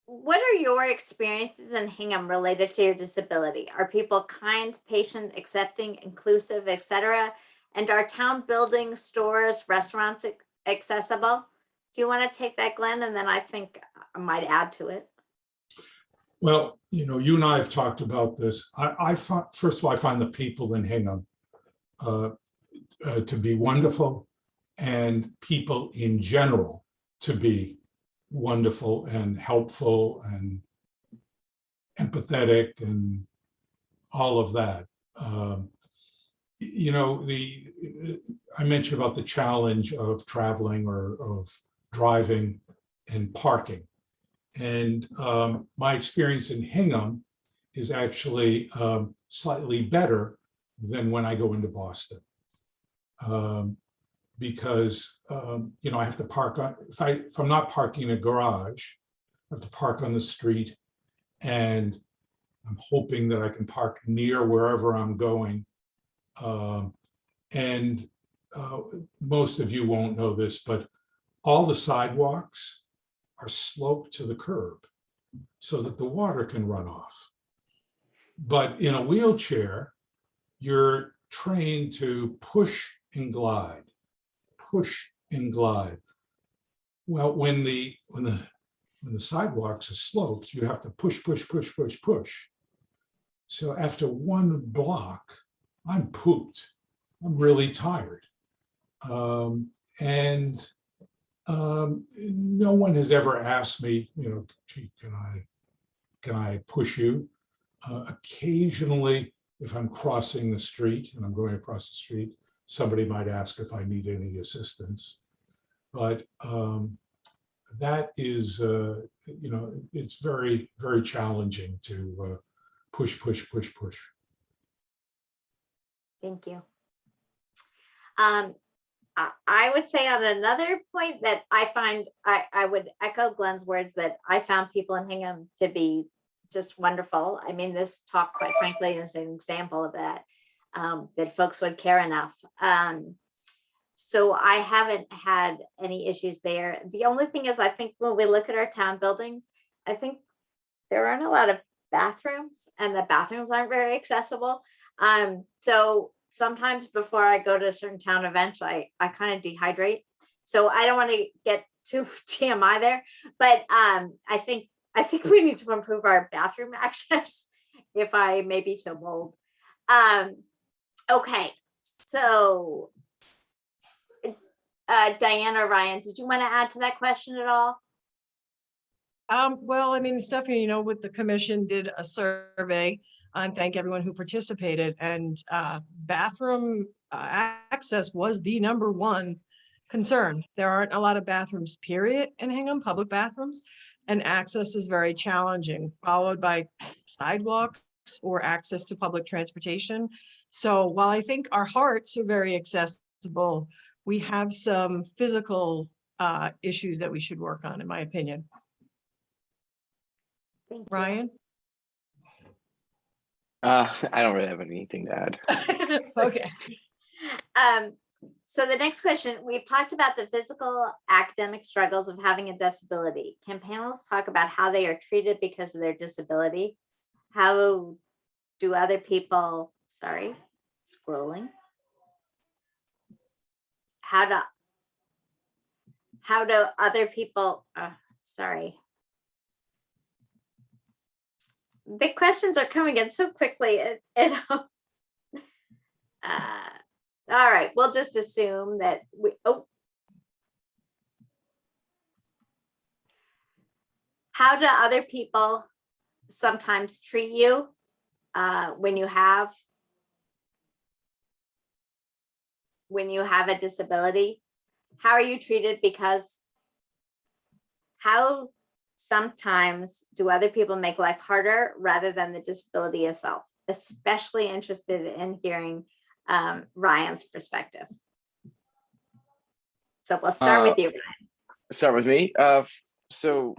what are your experiences in Hingham related to your disability? Are people kind, patient, accepting, inclusive, etc.? And are town buildings, stores, restaurants accessible? Do you want to take that, Glenn? And then I think I might add to it. Well, you and I have talked about this. First of all, I find the people in Hingham to be wonderful, and people in general to be wonderful and helpful and empathetic and all of that. I mentioned about the challenge of traveling or of driving and parking. And my experience in Hingham is actually slightly better than when I go into Boston. Because I have to park on, if I'm not parking in a garage, I have to park on the street, and I'm hoping that I can park near wherever I'm going. And most of you won't know this, but all the sidewalks are sloped to the curb so that the water can run off. But in a wheelchair, you're trained to push and glide. Push and glide. Well, when the sidewalks are sloped, you have to push, push, push, push, push. So after one block, I'm pooped. I'm really tired. And no one has ever asked me, gee, can I push you? Occasionally, if I'm crossing the street and I'm going across the street, somebody might ask if I need any assistance. But that is, it's very, very challenging to push, push, push, push. Thank you. I would say on another point that I find, I would echo Glenn's words that I found people in Hingham to be just wonderful. I mean, this talk, quite frankly, is an example of that, that folks would care enough. So I haven't had any issues there. The only thing is, I think when we look at our town buildings, I think there aren't a lot of bathrooms, and the bathrooms aren't very accessible. So sometimes before I go to certain town events, I kind of dehydrate. So I don't want to get too TMI there, but I think we need to improve our bathroom access, if I may be so bold. Okay, so Diana, Ryan, did you want to add to that question at all? Well, I mean, Stephanie, with the commission did a survey, and thank everyone who participated, and bathroom access was the #1 concern. There aren't a lot of bathrooms, period, in Hingham, public bathrooms, and access is very challenging, followed by sidewalks or access to public transportation. So while I think our hearts are very accessible, we have some physical issues that we should work on, in my opinion. Thank you. Ryan? I don't really have anything to add. Okay. So the next question, we've talked about the physical academic struggles of having a disability. Can panelists talk about how they are treated because of their disability? How do other people, sorry, scrolling. How do other people, sorry. The questions are coming in so quickly. All right, we'll just assume that how do other people sometimes treat you when you have a disability? How are you treated? Because how sometimes do other people make life harder rather than the disability itself? Especially interested in hearing Ryan's perspective. So we'll start with you, Ryan. Start with me. So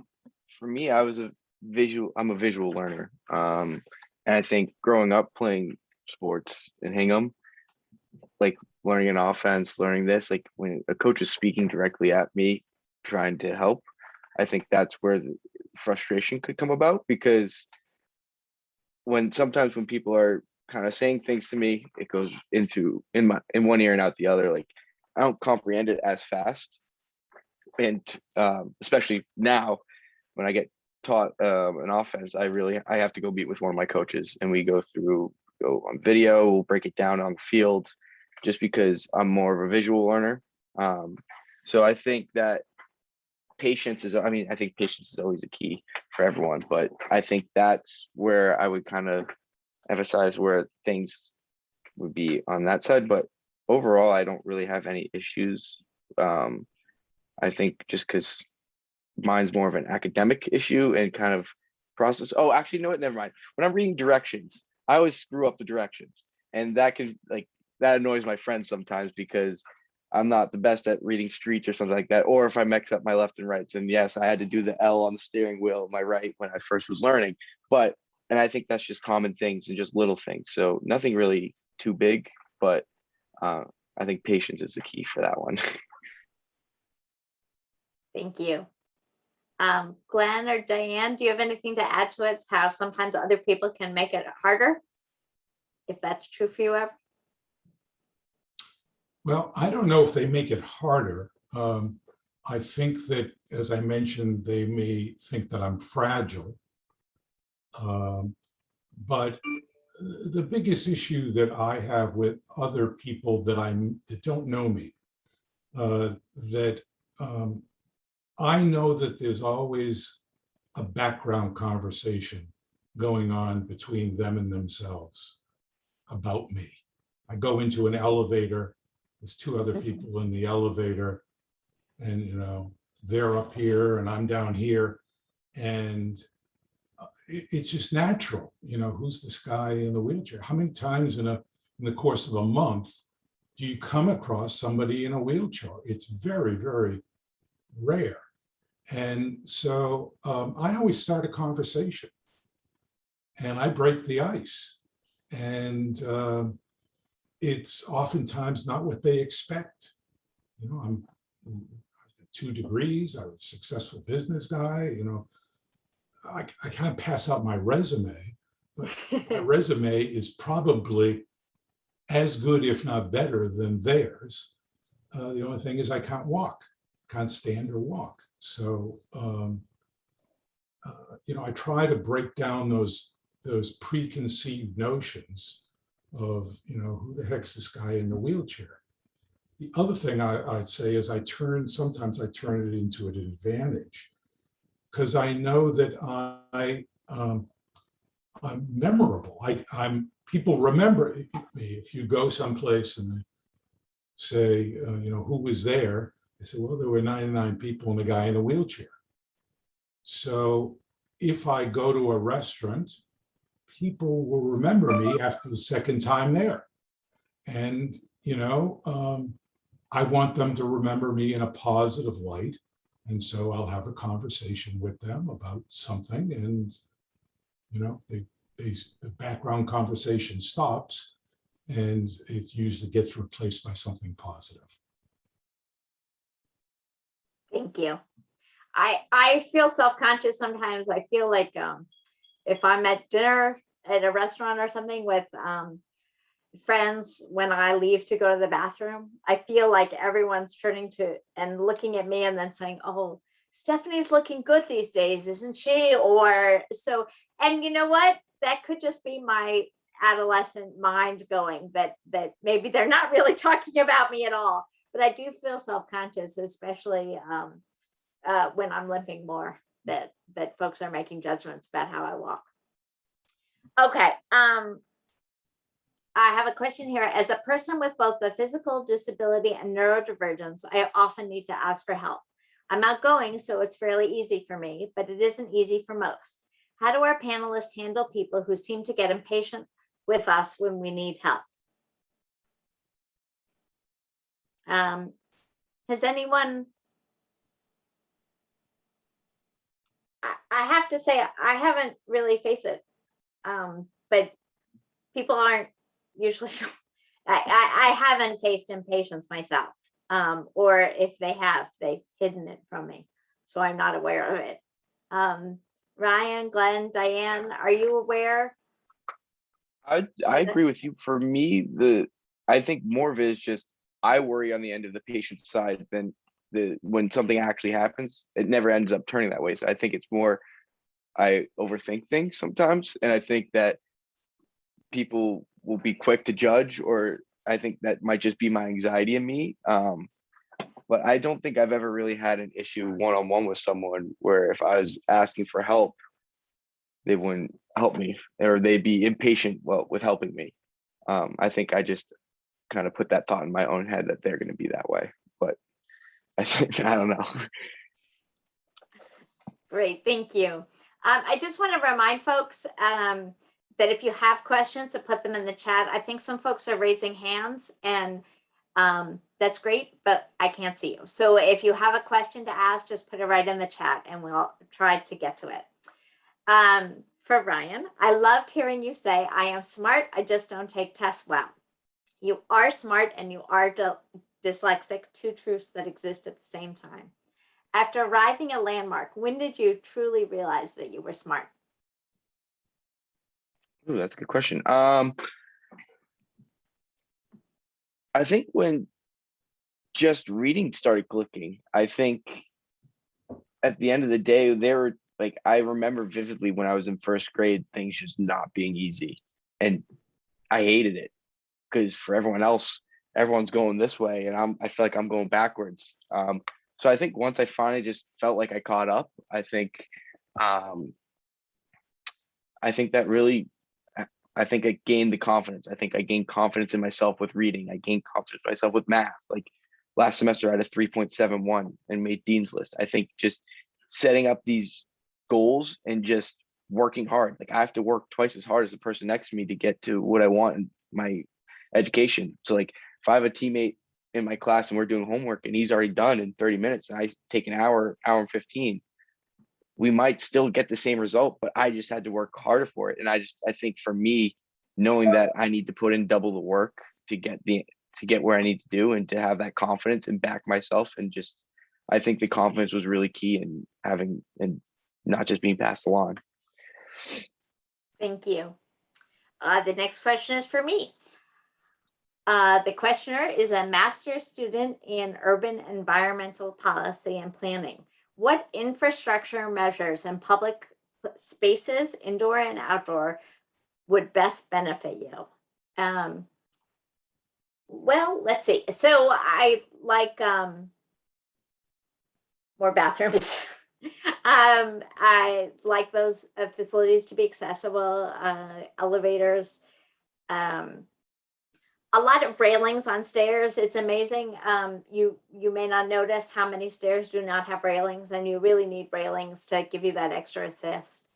for me, I'm a visual learner. And I think growing up playing sports in Hingham, like learning an offense, learning this, like when a coach is speaking directly at me, trying to help, I think that's where the frustration could come about, because sometimes when people are kind of saying things to me, it goes in one ear and out the other. Like I don't comprehend it as fast. And especially now when I get taught an offense, I have to go meet with one of my coaches, and we go on video, we'll break it down on the field, just because I'm more of a visual learner. So I think that patience is always a key for everyone, but I think that's where I would kind of emphasize where things would be on that side. But overall, I don't really have any issues. I think just because mine's more of an academic issue and kind of process. Oh, actually, no, never mind. When I'm reading directions, I always screw up the directions, and that annoys my friends sometimes because I'm not the best at reading streets or something like that. Or if I mix up my left and rights, and yes, I had to do the L on the steering wheel of my right when I first was learning. And I think that's just common things and just little things. So nothing really too big, but I think patience is the key for that one. Thank you. Glenn or Diane, do you have anything to add to it? How sometimes other people can make it harder? If that's true for you ever? Well, I don't know if they make it harder. I think that, as I mentioned, they may think that I'm fragile. But the biggest issue that I have with other people that don't know me, that I know that there's always a background conversation going on between them and themselves about me. I go into an elevator, there's two other people in the elevator, and they're up here and I'm down here, and it's just natural. Who's this guy in the wheelchair? How many times in the course of a month do you come across somebody in a wheelchair? It's very, very rare. And so I always start a conversation and I break the ice. And it's oftentimes not what they expect. I've got 2 degrees, I was a successful business guy, I can't pass out my resume, but my resume is probably as good, if not better, than theirs. The only thing is I can't walk, can't stand or walk. So, I try to break down those preconceived notions of, who the heck's this guy in the wheelchair? The other thing I'd say is sometimes I turn it into an advantage, because I know that I'm memorable. People remember me. If you go someplace and they say, who was there? I say, well, there were 99 people and a guy in a wheelchair. So if I go to a restaurant, people will remember me after the second time there. And, I want them to remember me in a positive light. And so I'll have a conversation with them about something, and, the background conversation stops, and it usually gets replaced by something positive. Thank you. I feel self-conscious sometimes. I feel like if I'm at dinner at a restaurant or something with friends, when I leave to go to the bathroom, I feel like everyone's turning to and looking at me and then saying, "Oh, Stephanie's looking good these days, isn't she?" Or so, and you know what? That could just be my adolescent mind going that maybe they're not really talking about me at all. But I do feel self-conscious, especially when I'm limping more, that folks are making judgments about how I walk. Okay. I have a question here. As a person with both a physical disability and neurodivergence, I often need to ask for help. I'm outgoing, so it's fairly easy for me, but it isn't easy for most. How do our panelists handle people who seem to get impatient with us when we need help? Has anyone? I have to say, I haven't really faced it, but people aren't usually, I haven't faced impatience myself, or if they have, they've hidden it from me, so I'm not aware of it. Ryan, Glenn, Diane, are you aware? I agree with you. For me, I think more of it is just I worry on the end of the patient's side than when something actually happens. It never ends up turning that way. So I think it's more I overthink things sometimes, and I think that people will be quick to judge, or I think that might just be my anxiety in me. But I don't think I've ever really had an issue one-on-one with someone where if I was asking for help, they wouldn't help me, or they'd be impatient with helping me. I think I just kind of put that thought in my own head that they're going to be that way, but I don't know. Great, thank you. I just want to remind folks that if you have questions, to put them in the chat. I think some folks are raising hands, and that's great, but I can't see you. So if you have a question to ask, just put it right in the chat and we'll try to get to it. For Ryan, I loved hearing you say, "I am smart, I just don't take tests well." You are smart and you are dyslexic, two truths that exist at the same time. After arriving at Landmark, when did you truly realize that you were smart? Ooh, that's a good question. I think when just reading started clicking, I think at the end of the day, I remember vividly when I was in first grade, things just not being easy. And I hated it because for everyone else, everyone's going this way, and I feel like I'm going backwards. So I think once I finally just felt like I caught up, I think I gained the confidence. I think I gained confidence in myself with reading. I gained confidence in myself with math. Like last semester, I had a 3.71 and made Dean's List. I think just setting up these goals and just working hard. Like I have to work twice as hard as the person next to me to get to what I want in my education. So like if I have a teammate in my class and we're doing homework and he's already done in 30 minutes and I take an hour and 15, we might still get the same result, but I just had to work harder for it. And I think for me, knowing that I need to put in double the work to get where I need to do and to have that confidence and back myself, and just I think the confidence was really key in having and not just being passed along. Thank you. The next question is for me. The questioner is a master's student in urban environmental policy and planning. What infrastructure measures in public spaces, indoor and outdoor, would best benefit you? Well, let's see. So I like more bathrooms. I like those facilities to be accessible, elevators, a lot of railings on stairs. It's amazing. You may not notice how many stairs do not have railings, and you really need railings to give you that extra assist.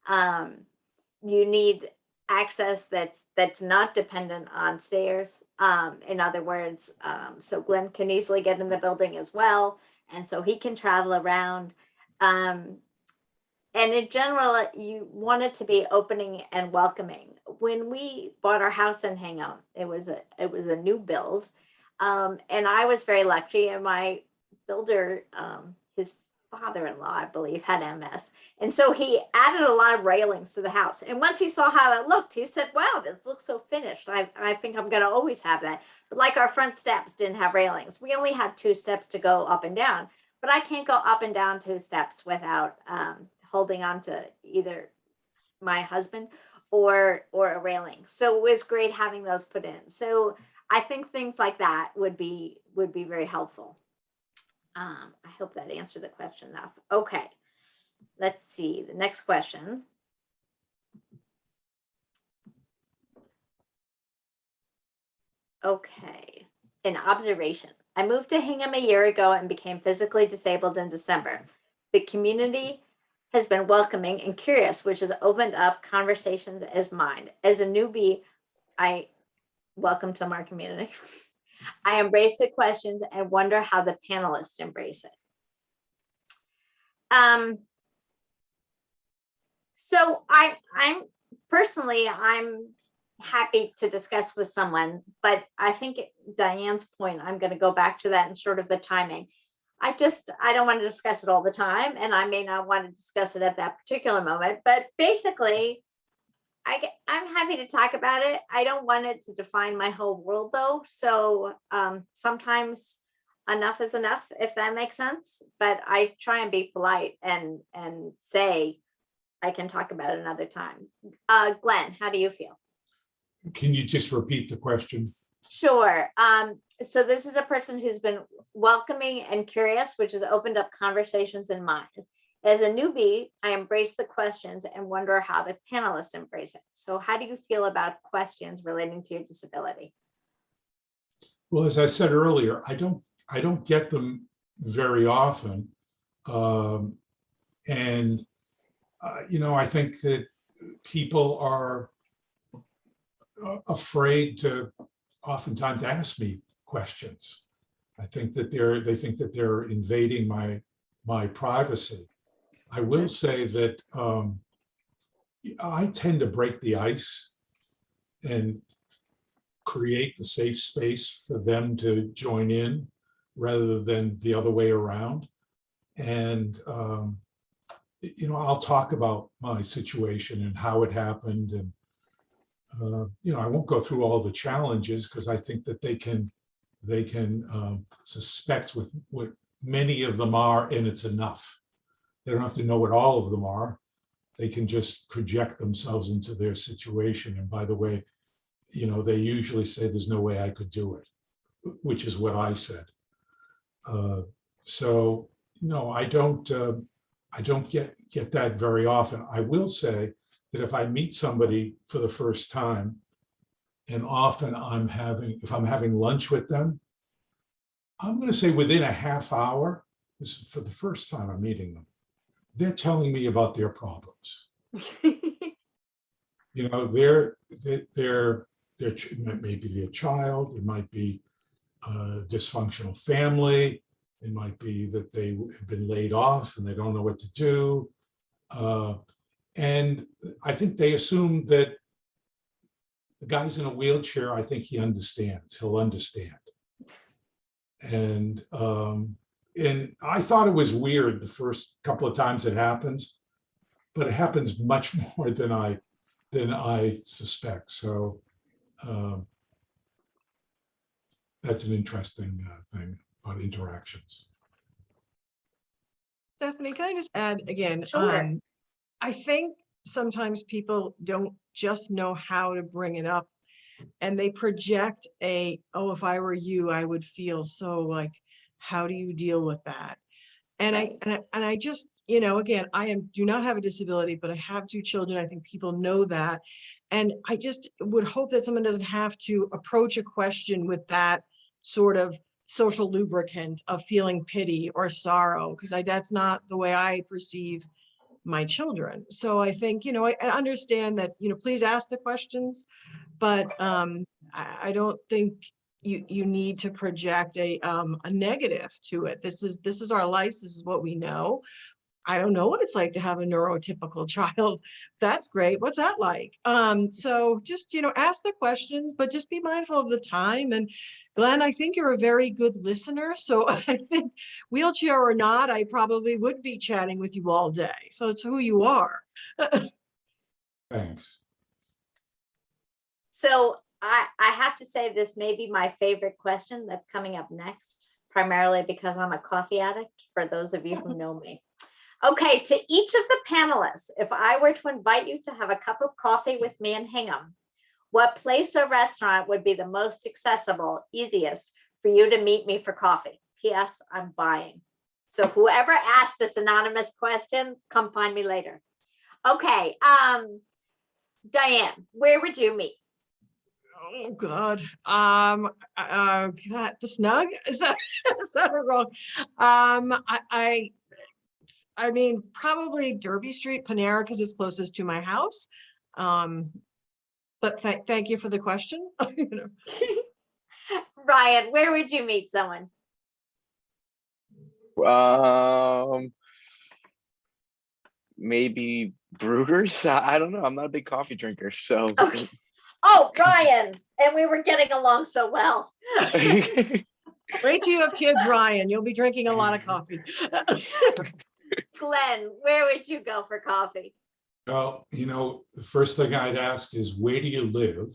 You need access that's not dependent on stairs. In other words, so Glenn can easily get in the building as well, and so he can travel around. And in general, you want it to be opening and welcoming. When we bought our house in Hingham, it was a new build, and I was very lucky. And my builder, his father-in-law, I believe, had MS, and so he added a lot of railings to the house. And once he saw how it looked, he said, "Wow, this looks so finished. I think I'm going to always have that." But like our front steps didn't have railings. We only had 2 steps to go up and down, but I can't go up and down 2 steps without holding on to either my husband or a railing. So it was great having those put in. So I think things like that would be very helpful. I hope that answered the question enough. Okay, let's see the next question. Okay, an observation. I moved to Hingham a year ago and became physically disabled in December. The community has been welcoming and curious, which has opened up conversations as mine. As a newbie, I welcome to our community. I embrace the questions and wonder how the panelists embrace it. So I'm personally happy to discuss with someone, but I think Diane's point, I'm going to go back to that and sort of the timing. I don't want to discuss it all the time, and I may not want to discuss it at that particular moment, but basically I'm happy to talk about it. I don't want it to define my whole world though. So sometimes enough is enough, if that makes sense, but I try and be polite and say, I can talk about it another time. Glenn, how do you feel? Can you just repeat the question? Sure. So this is a person who's been welcoming and curious, which has opened up conversations in mind. As a newbie, I embrace the questions and wonder how the panelists embrace it. So how do you feel about questions relating to your disability? Well, as I said earlier, I don't get them very often. I think that people are afraid to oftentimes ask me questions. I think that they think that they're invading my privacy. I will say that I tend to break the ice and create the safe space for them to join in rather than the other way around. And I'll talk about my situation and how it happened, and I won't go through all the challenges because I think that they can suspect with what many of them are, and it's enough. They don't have to know what all of them are. They can just project themselves into their situation. And by the way, they usually say there's no way I could do it, which is what I said. So no, I don't get that very often. I will say that if I meet somebody for the first time, and often if I'm having lunch with them, I'm going to say within a half hour, this is for the first time I'm meeting them, they're telling me about their problems. It may be their child, it might be a dysfunctional family, it might be that they have been laid off and they don't know what to do. And I think they assume that the guy's in a wheelchair. I think he'll understand. And I thought it was weird the first couple of times it happens, but it happens much more than I suspect. So that's an interesting thing about interactions. Stephanie, can I just add again? Sure. I think sometimes people don't just know how to bring it up, and they project oh, if I were you, I would feel so, like, how do you deal with that? And I just, again, do not have a disability, but I have 2 children. I think people know that. And I just would hope that someone doesn't have to approach a question with that sort of social lubricant of feeling pity or sorrow, because that's not the way I perceive my children. So I think, you know, I understand that, you know, please ask the questions, but I don't think you need to project a negative to it. This is our lives. This is what we know. I don't know what it's like to have a neurotypical child. That's great. What's that like? So just, you know, ask the questions, but just be mindful of the time. And Glenn, I think you're a very good listener. So I think wheelchair or not, I probably would be chatting with you all day. So it's who you are. Thanks. So I have to say this may be my favorite question that's coming up next, primarily because I'm a coffee addict, for those of you who know me. Okay, to each of the panelists, if I were to invite you to have a cup of coffee with me in Hingham, what place or restaurant would be the most accessible, easiest for you to meet me for coffee? P.S. I'm buying. So whoever asked this anonymous question, come find me later. Okay, Diane, where would you meet? Oh God. God, the Snug? Is that wrong? I mean, probably Derby Street, Panera, because it's closest to my house. But thank you for the question. You know. Ryan, where would you meet someone? Maybe Brugger's. I don't know. I'm not a big coffee drinker, so. Okay. Oh, Ryan, and we were getting along so well. Wait till you have kids, Ryan. You'll be drinking a lot of coffee. Glenn, where would you go for coffee? Well, you know, the first thing I'd ask is, where do you live?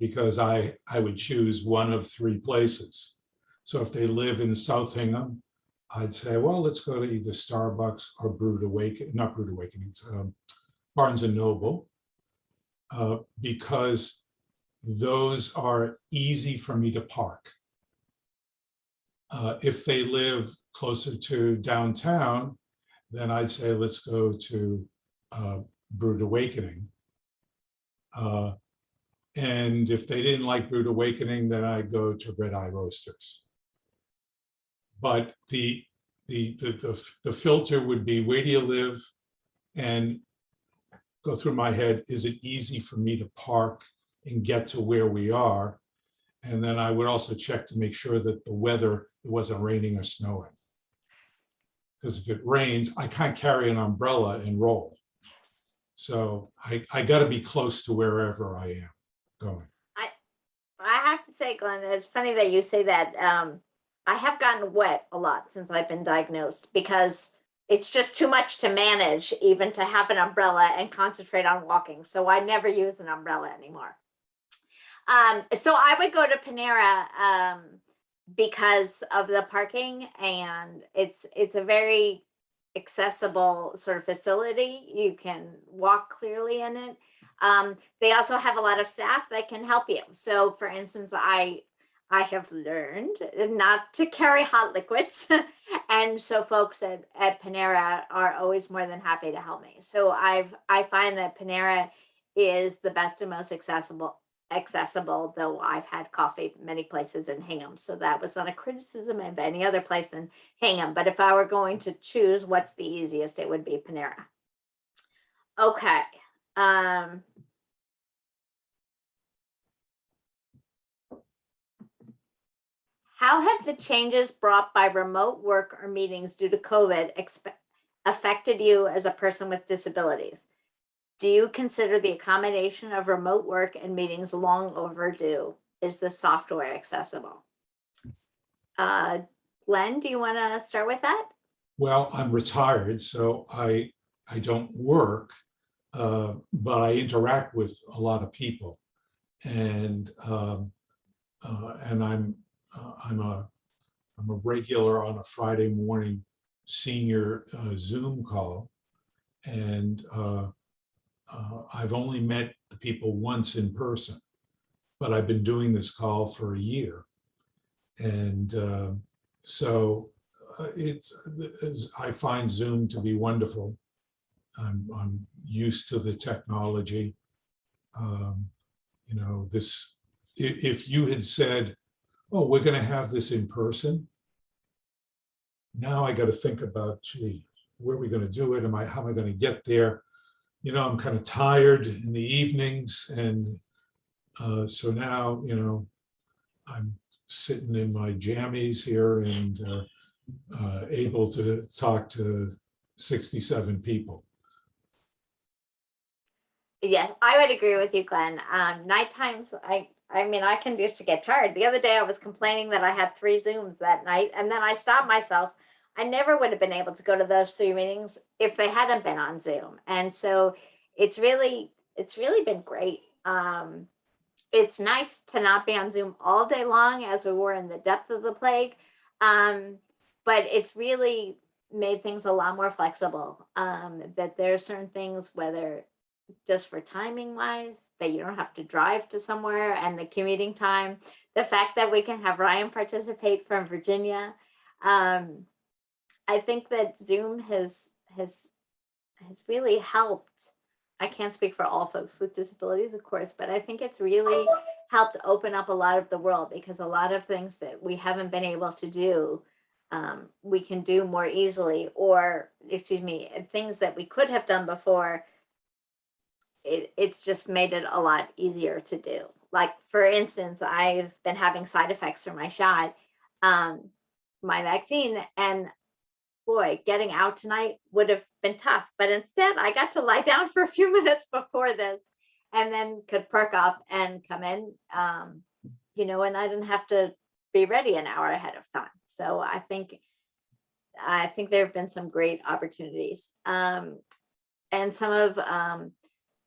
Because I would choose one of three places. So if they live in South Hingham, I'd say, well, let's go to either Starbucks or Barnes and Noble, because those are easy for me to park. If they live closer to downtown, then I'd say, let's go to Brewed Awakening. And if they didn't like Brewed Awakening, then I'd go to Red Eye Roasters. But the filter would be, where do you live? And go through my head, is it easy for me to park and get to where we are? And then I would also check to make sure that the weather, it wasn't raining or snowing. Because if it rains, I can't carry an umbrella and roll. So I got to be close to wherever I am going. I have to say, Glenn, it's funny that you say that. I have gotten wet a lot since I've been diagnosed, because it's just too much to manage even to have an umbrella and concentrate on walking. So I never use an umbrella anymore. So I would go to Panera because of the parking, and it's a very accessible sort of facility. You can walk clearly in it. They also have a lot of staff that can help you. So for instance, I have learned not to carry hot liquids. And so folks at Panera are always more than happy to help me. So I find that Panera is the best and most accessible, though I've had coffee many places in Hingham. So that was not a criticism of any other place in Hingham. But if I were going to choose what's the easiest, it would be Panera. Okay. How have the changes brought by remote work or meetings due to COVID affected you as a person with disabilities? Do you consider the accommodation of remote work and meetings long overdue? Is the software accessible? Glenn, do you want to start with that? Well, I'm retired, so I don't work, but I interact with a lot of people, and I'm a regular on a Friday morning senior Zoom call, and I've only met the people once in person, but I've been doing this call for a year, and so I find Zoom to be wonderful. I'm used to the technology. You know, this, if you had said, oh, we're going to have this in person, now I got to think about, gee, where are we going to do it? How am I going to get there? You know, I'm kind of tired in the evenings. And so now, you know, I'm sitting in my jammies here and able to talk to 67 people. Yes, I would agree with you, Glenn. Night times, I mean, I can used to get tired. The other day I was complaining that I had 3 Zooms that night, and then I stopped myself. I never would have been able to go to those 3 meetings if they hadn't been on Zoom. And so it's really been great. It's nice to not be on Zoom all day long as we were in the depth of the plague. But it's really made things a lot more flexible. That there are certain things, whether just for timing wise, that you don't have to drive to somewhere, and the commuting time, the fact that we can have Ryan participate from Virginia. I think that Zoom has really helped. I can't speak for all folks with disabilities, of course, but I think it's really helped open up a lot of the world, because a lot of things that we haven't been able to do, we can do more easily, or excuse me, things that we could have done before. It's just made it a lot easier to do. Like, for instance, I've been having side effects from my shot, my vaccine, and boy, getting out tonight would have been tough. But instead, I got to lie down for a few minutes before this, and then could perk up and come in, you know, and I didn't have to be ready an hour ahead of time. So I think there have been some great opportunities. And some of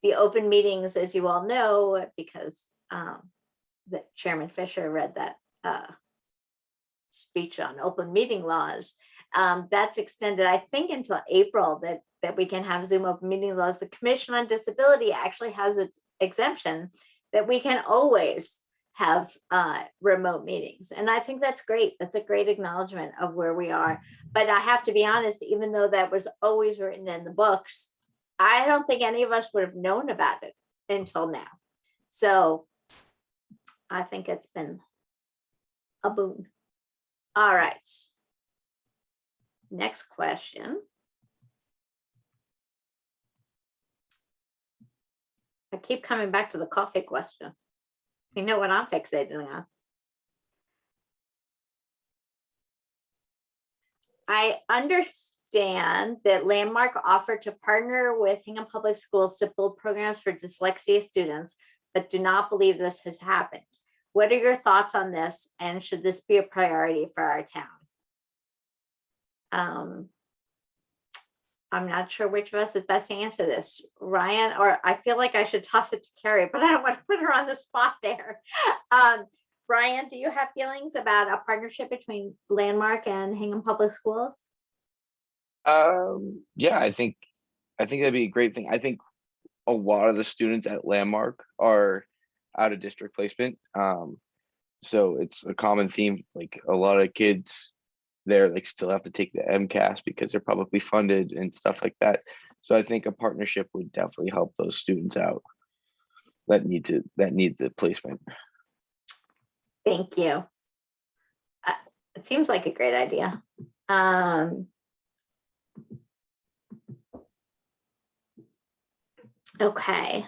the open meetings, as you all know, because that Chairman Fisher read that speech on open meeting laws, that's extended, I think, until April, that we can have Zoom open meeting laws. The Commission on Disability actually has an exemption that we can always have remote meetings. And I think that's great. That's a great acknowledgement of where we are. But I have to be honest, even though that was always written in the books, I don't think any of us would have known about it until now. So I think it's been a boon. All right. Next question. I keep coming back to the coffee question. You know what I'm fixating on. I understand that Landmark offered to partner with Hingham Public Schools to build programs for dyslexia students, but do not believe this has happened. What are your thoughts on this, and should this be a priority for our town? I'm not sure which of us is best to answer this, Ryan, or I feel like I should toss it to Carrie, but I don't want to put her on the spot there. Brian, do you have feelings about a partnership between Landmark and Hingham Public Schools? Yeah, I think that'd be a great thing. I think a lot of the students at Landmark are out of district placement. So it's a common theme. Like, a lot of kids there like still have to take the MCAS because they're publicly funded and stuff like that. So I think a partnership would definitely help those students out that need the placement. Thank you. It seems like a great idea. Okay.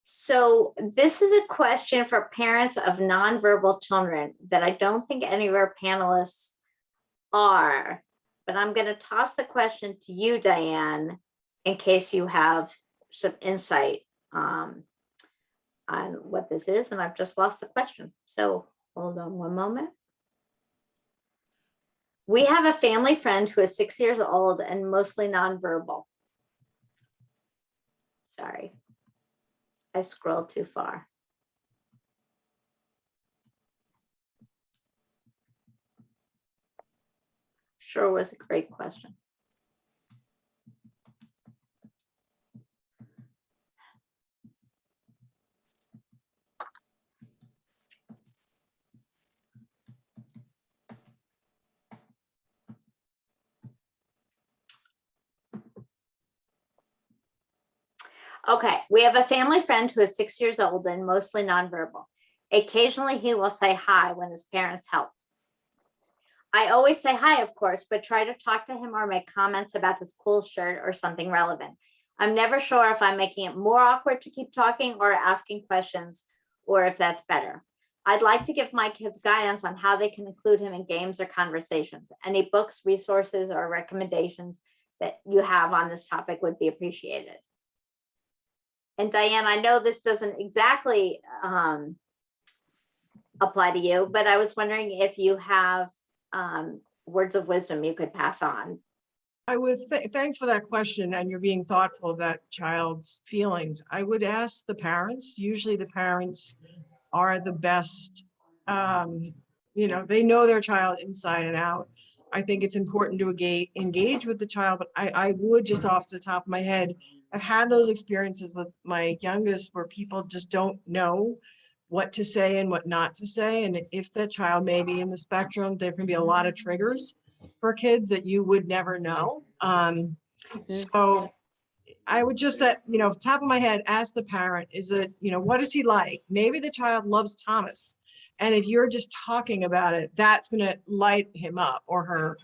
So this is a question for parents of nonverbal children that I don't think any of our panelists are, but I'm going to toss the question to you, Diane, in case you have some insight on what this is. And I've just lost the question. So hold on one moment. We have a family friend who is 6 years old and mostly nonverbal. Sorry, I scrolled too far. Sure was a great question. Okay, we have a family friend who is 6 years old and mostly nonverbal. Occasionally he will say hi when his parents help. I always say hi, of course, but try to talk to him or make comments about his cool shirt or something relevant. I'm never sure if I'm making it more awkward to keep talking or asking questions, or if that's better. I'd like to give my kids guidance on how they can include him in games or conversations. Any books, resources, or recommendations that you have on this topic would be appreciated. And Diane, I know this doesn't exactly apply to you, but I was wondering if you have words of wisdom you could pass on. I would, thanks for that question, and you're being thoughtful of that child's feelings. I would ask the parents. Usually the parents are the best, you know, they know their child inside and out. I think it's important to engage with the child, but I would, just off the top of my head, I've had those experiences with my youngest where people just don't know what to say and what not to say. And if that child may be in the spectrum, there can be a lot of triggers for kids that you would never know. So I would just, you know, top of my head, ask the parent, is it, you know, what is he like? Maybe the child loves Thomas. And if you're just talking about it, that's going to light him up or her.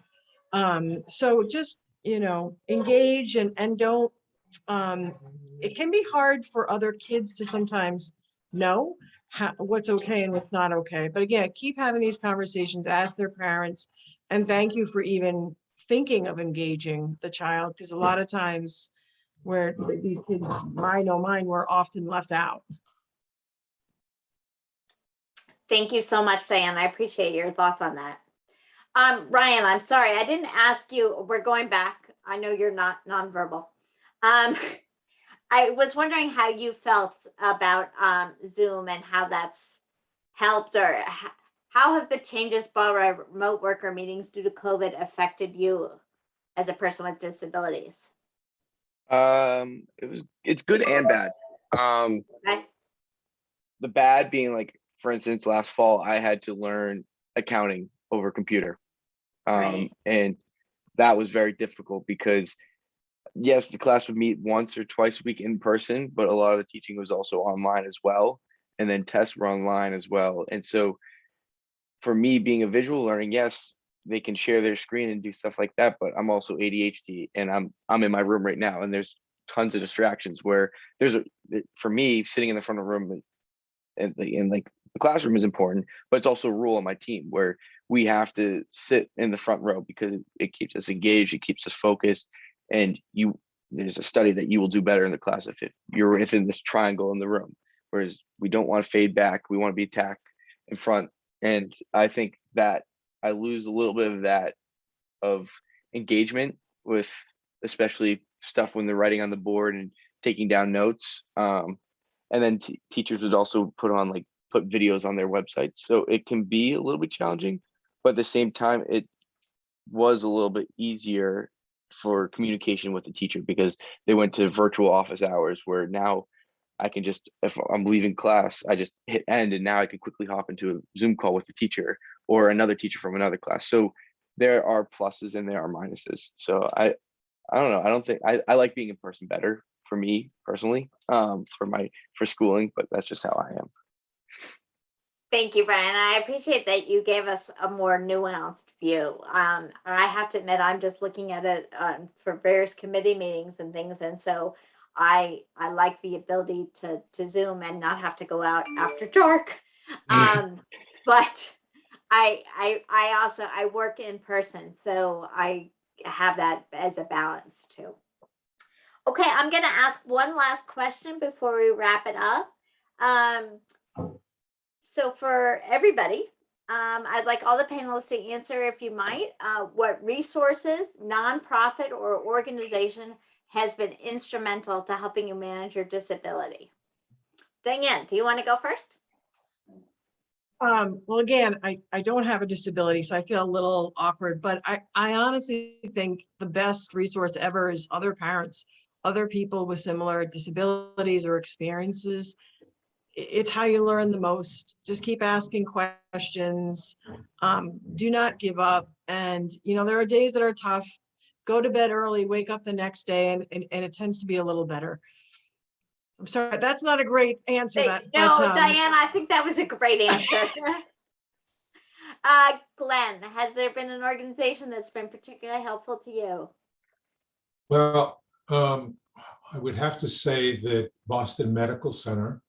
So just, you know, engage and don't, it can be hard for other kids to sometimes know what's okay and what's not okay. But again, keep having these conversations, ask their parents, and thank you for even thinking of engaging the child, because a lot of times where these kids, mine were often left out. Thank you so much, Diane. I appreciate your thoughts on that. Ryan, I'm sorry, I didn't ask you, we're going back. I know you're not nonverbal. I was wondering how you felt about Zoom and how that's helped, or how have the changes by remote worker meetings due to COVID affected you as a person with disabilities? It's good and bad. Okay. The bad being, like, for instance, last fall I had to learn accounting over computer. Right. And that was very difficult because yes, the class would meet once or twice a week in person, but a lot of the teaching was also online as well. And then tests were online as well. And so for me, being a visual learning, yes, they can share their screen and do stuff like that, but I'm also ADHD and I'm in my room right now and there's tons of distractions where for me, sitting in the front of the room and like the classroom is important, but it's also a rule on my team where we have to sit in the front row because it keeps us engaged, it keeps us focused. And there's a study that you will do better in the class if you're within this triangle in the room, whereas we don't want to fade back. We want to be attacked in front. And I think that I lose a little bit of that of engagement with especially stuff when they're writing on the board and taking down notes. And then teachers would also put videos on their websites. So it can be a little bit challenging, but at the same time, it was a little bit easier for communication with the teacher because they went to virtual office hours where now I can just, if I'm leaving class, I just hit end and now I can quickly hop into a Zoom call with the teacher or another teacher from another class. So there are pluses and there are minuses. So I don't know. I don't think I like being in person better for me personally, for schooling, but that's just how I am. Thank you, Brian. I appreciate that you gave us a more nuanced view. I have to admit, I'm just looking at it for various committee meetings and things. And so I like the ability to Zoom and not have to go out after dark. But I work in person, so I have that as a balance too. Okay, I'm going to ask one last question before we wrap it up. So for everybody, I'd like all the panelists to answer, if you might, what resources, nonprofit, or organization has been instrumental to helping you manage your disability? Diane, do you want to go first? Well, again, I don't have a disability, so I feel a little awkward, but I honestly think the best resource ever is other parents, other people with similar disabilities or experiences. It's how you learn the most. Just keep asking questions. Do not give up. And, you know, there are days that are tough. Go to bed early, wake up the next day, and it tends to be a little better. I'm sorry, that's not a great answer. No, Diane, I think that was a great answer. Glenn, has there been an organization that's been particularly helpful to you? Well, I would have to say that Boston Medical Center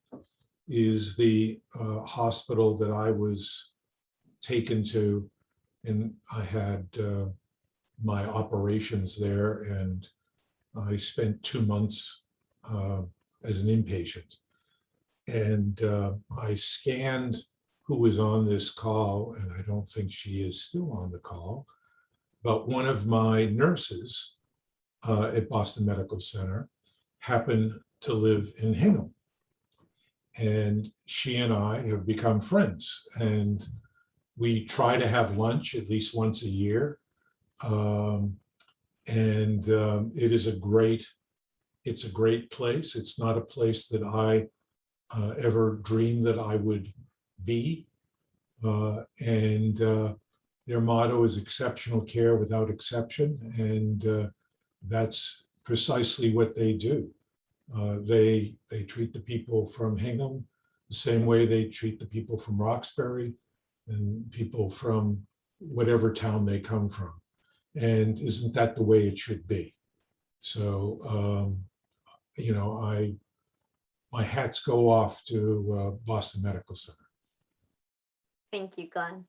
is the hospital that I was taken to, and I had my operations there, and I spent 2 months as an inpatient. And I scanned who was on this call, and I don't think she is still on the call, but one of my nurses at Boston Medical Center happened to live in Hingham. And she and I have become friends, and we try to have lunch at least once a year. It is it's a great place. It's not a place that I ever dreamed that I would be. Their motto is exceptional care without exception. And that's precisely what they do. They treat the people from Hingham the same way they treat the people from Roxbury and people from whatever town they come from. And isn't that the way it should be? So, my hats go off to Boston Medical Center. Thank you, Glenn.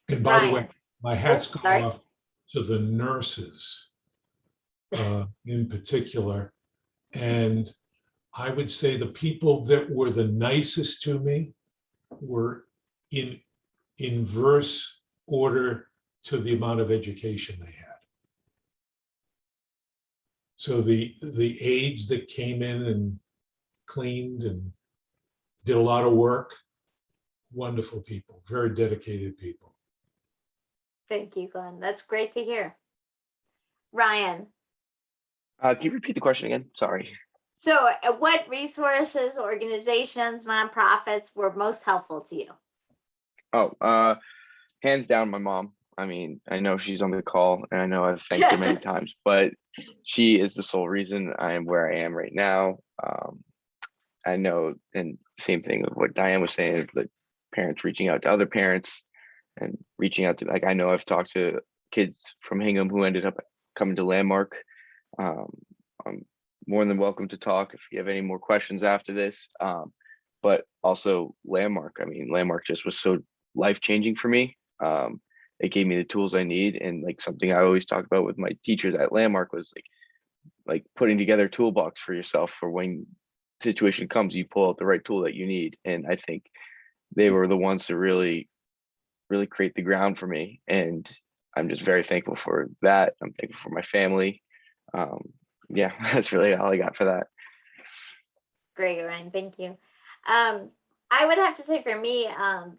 And by the way, Ryan. my hats go sorry. off to the nurses in particular. And I would say the people that were the nicest to me were in inverse order to the amount of education they had. So the aides that came in and cleaned and did a lot of work, wonderful people, very dedicated people. Thank you, Glenn. That's great to hear. Ryan. Can you repeat the question again? Sorry. So what resources, organizations, nonprofits were most helpful to you? Oh, hands down, my mom. I mean, I know she's on the call and I know I've thanked her many times, but she is the sole reason I am where I am right now. I know, and same thing of what Diane was saying, like parents reaching out to other parents and reaching out to, like, I know I've talked to kids from Hingham who ended up coming to Landmark. I'm more than welcome to talk if you have any more questions after this. But also Landmark, I mean, Landmark just was so life-changing for me. It gave me the tools I need, and like something I always talk about with my teachers at Landmark was like putting together a toolbox for yourself for when situation comes, you pull out the right tool that you need. And I think they were the ones to really create the ground for me, and I'm just very thankful for that. I'm thankful for my family. Yeah, that's really all I got for that. Great, Ryan. Thank you. I would have to say for me,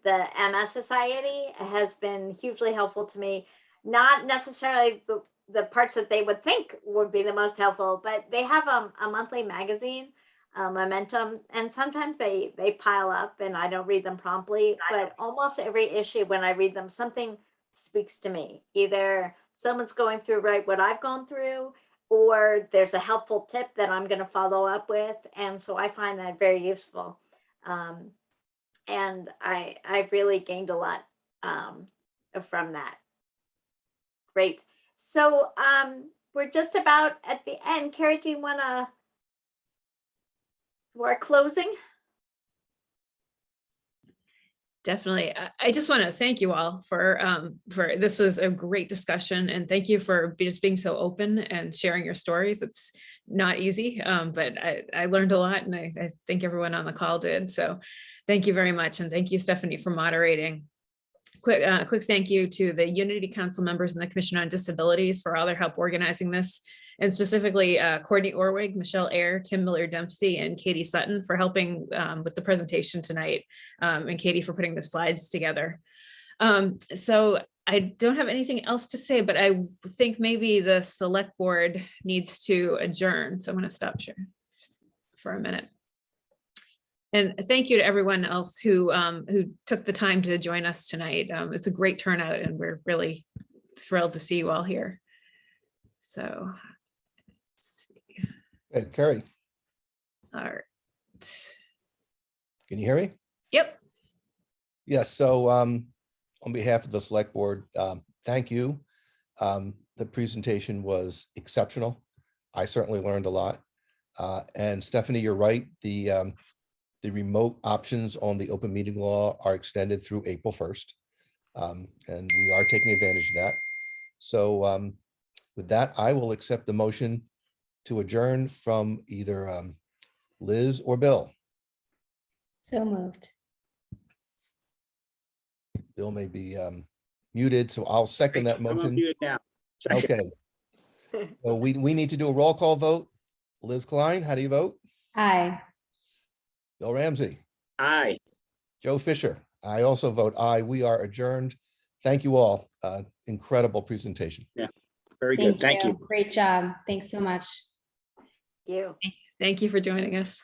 the MS Society has been hugely helpful to me. Not necessarily the parts that they would think would be the most helpful, but they have a monthly magazine, Momentum, and sometimes they pile up and I don't read them promptly, but almost every issue when I read them, something speaks to me. Either someone's going through what I've gone through, or there's a helpful tip that I'm going to follow up with. And so I find that very useful. And I've really gained a lot from that. Great. So we're just about at the end. Carrie, do you want to, for closing? Definitely. I just want to thank you all for this was a great discussion, and thank you for just being so open and sharing your stories. It's not easy, but I learned a lot, and I think everyone on the call did. So thank you very much. And thank you, Stephanie, for moderating. Quick thank you to the Unity Council members and the Commission on Disabilities for all their help organizing this, and specifically Courtney Orwig, Michelle Ayer, Tim Miller-Dempsey, and Katie Sutton for helping with the presentation tonight, and Katie for putting the slides together. So I don't have anything else to say, but I think maybe the select board needs to adjourn. So I'm going to stop sharing for a minute. And thank you to everyone else who took the time to join us tonight. It's a great turnout, and we're really thrilled to see you all here. So, let's see. Hey, Carrie, All right. can you hear me? Yep. Yes. So on behalf of the select board, thank you. The presentation was exceptional. I certainly learned a lot. And Stephanie, you're right. The remote options on the open meeting law are extended through April 1st. And we are taking advantage of that. So with that, I will accept the motion to adjourn from either Liz or Bill. So moved. Bill may be muted, so I'll second that motion. Now. Okay. So we need to do a roll call vote. Liz Klein, how do you vote? Aye. Bill Ramsey, Aye. Joe Fisher. I also vote aye. We are adjourned. Thank you all. Incredible presentation. Very good. Thank you. Great job. Thanks so much. You. Thank you for joining us.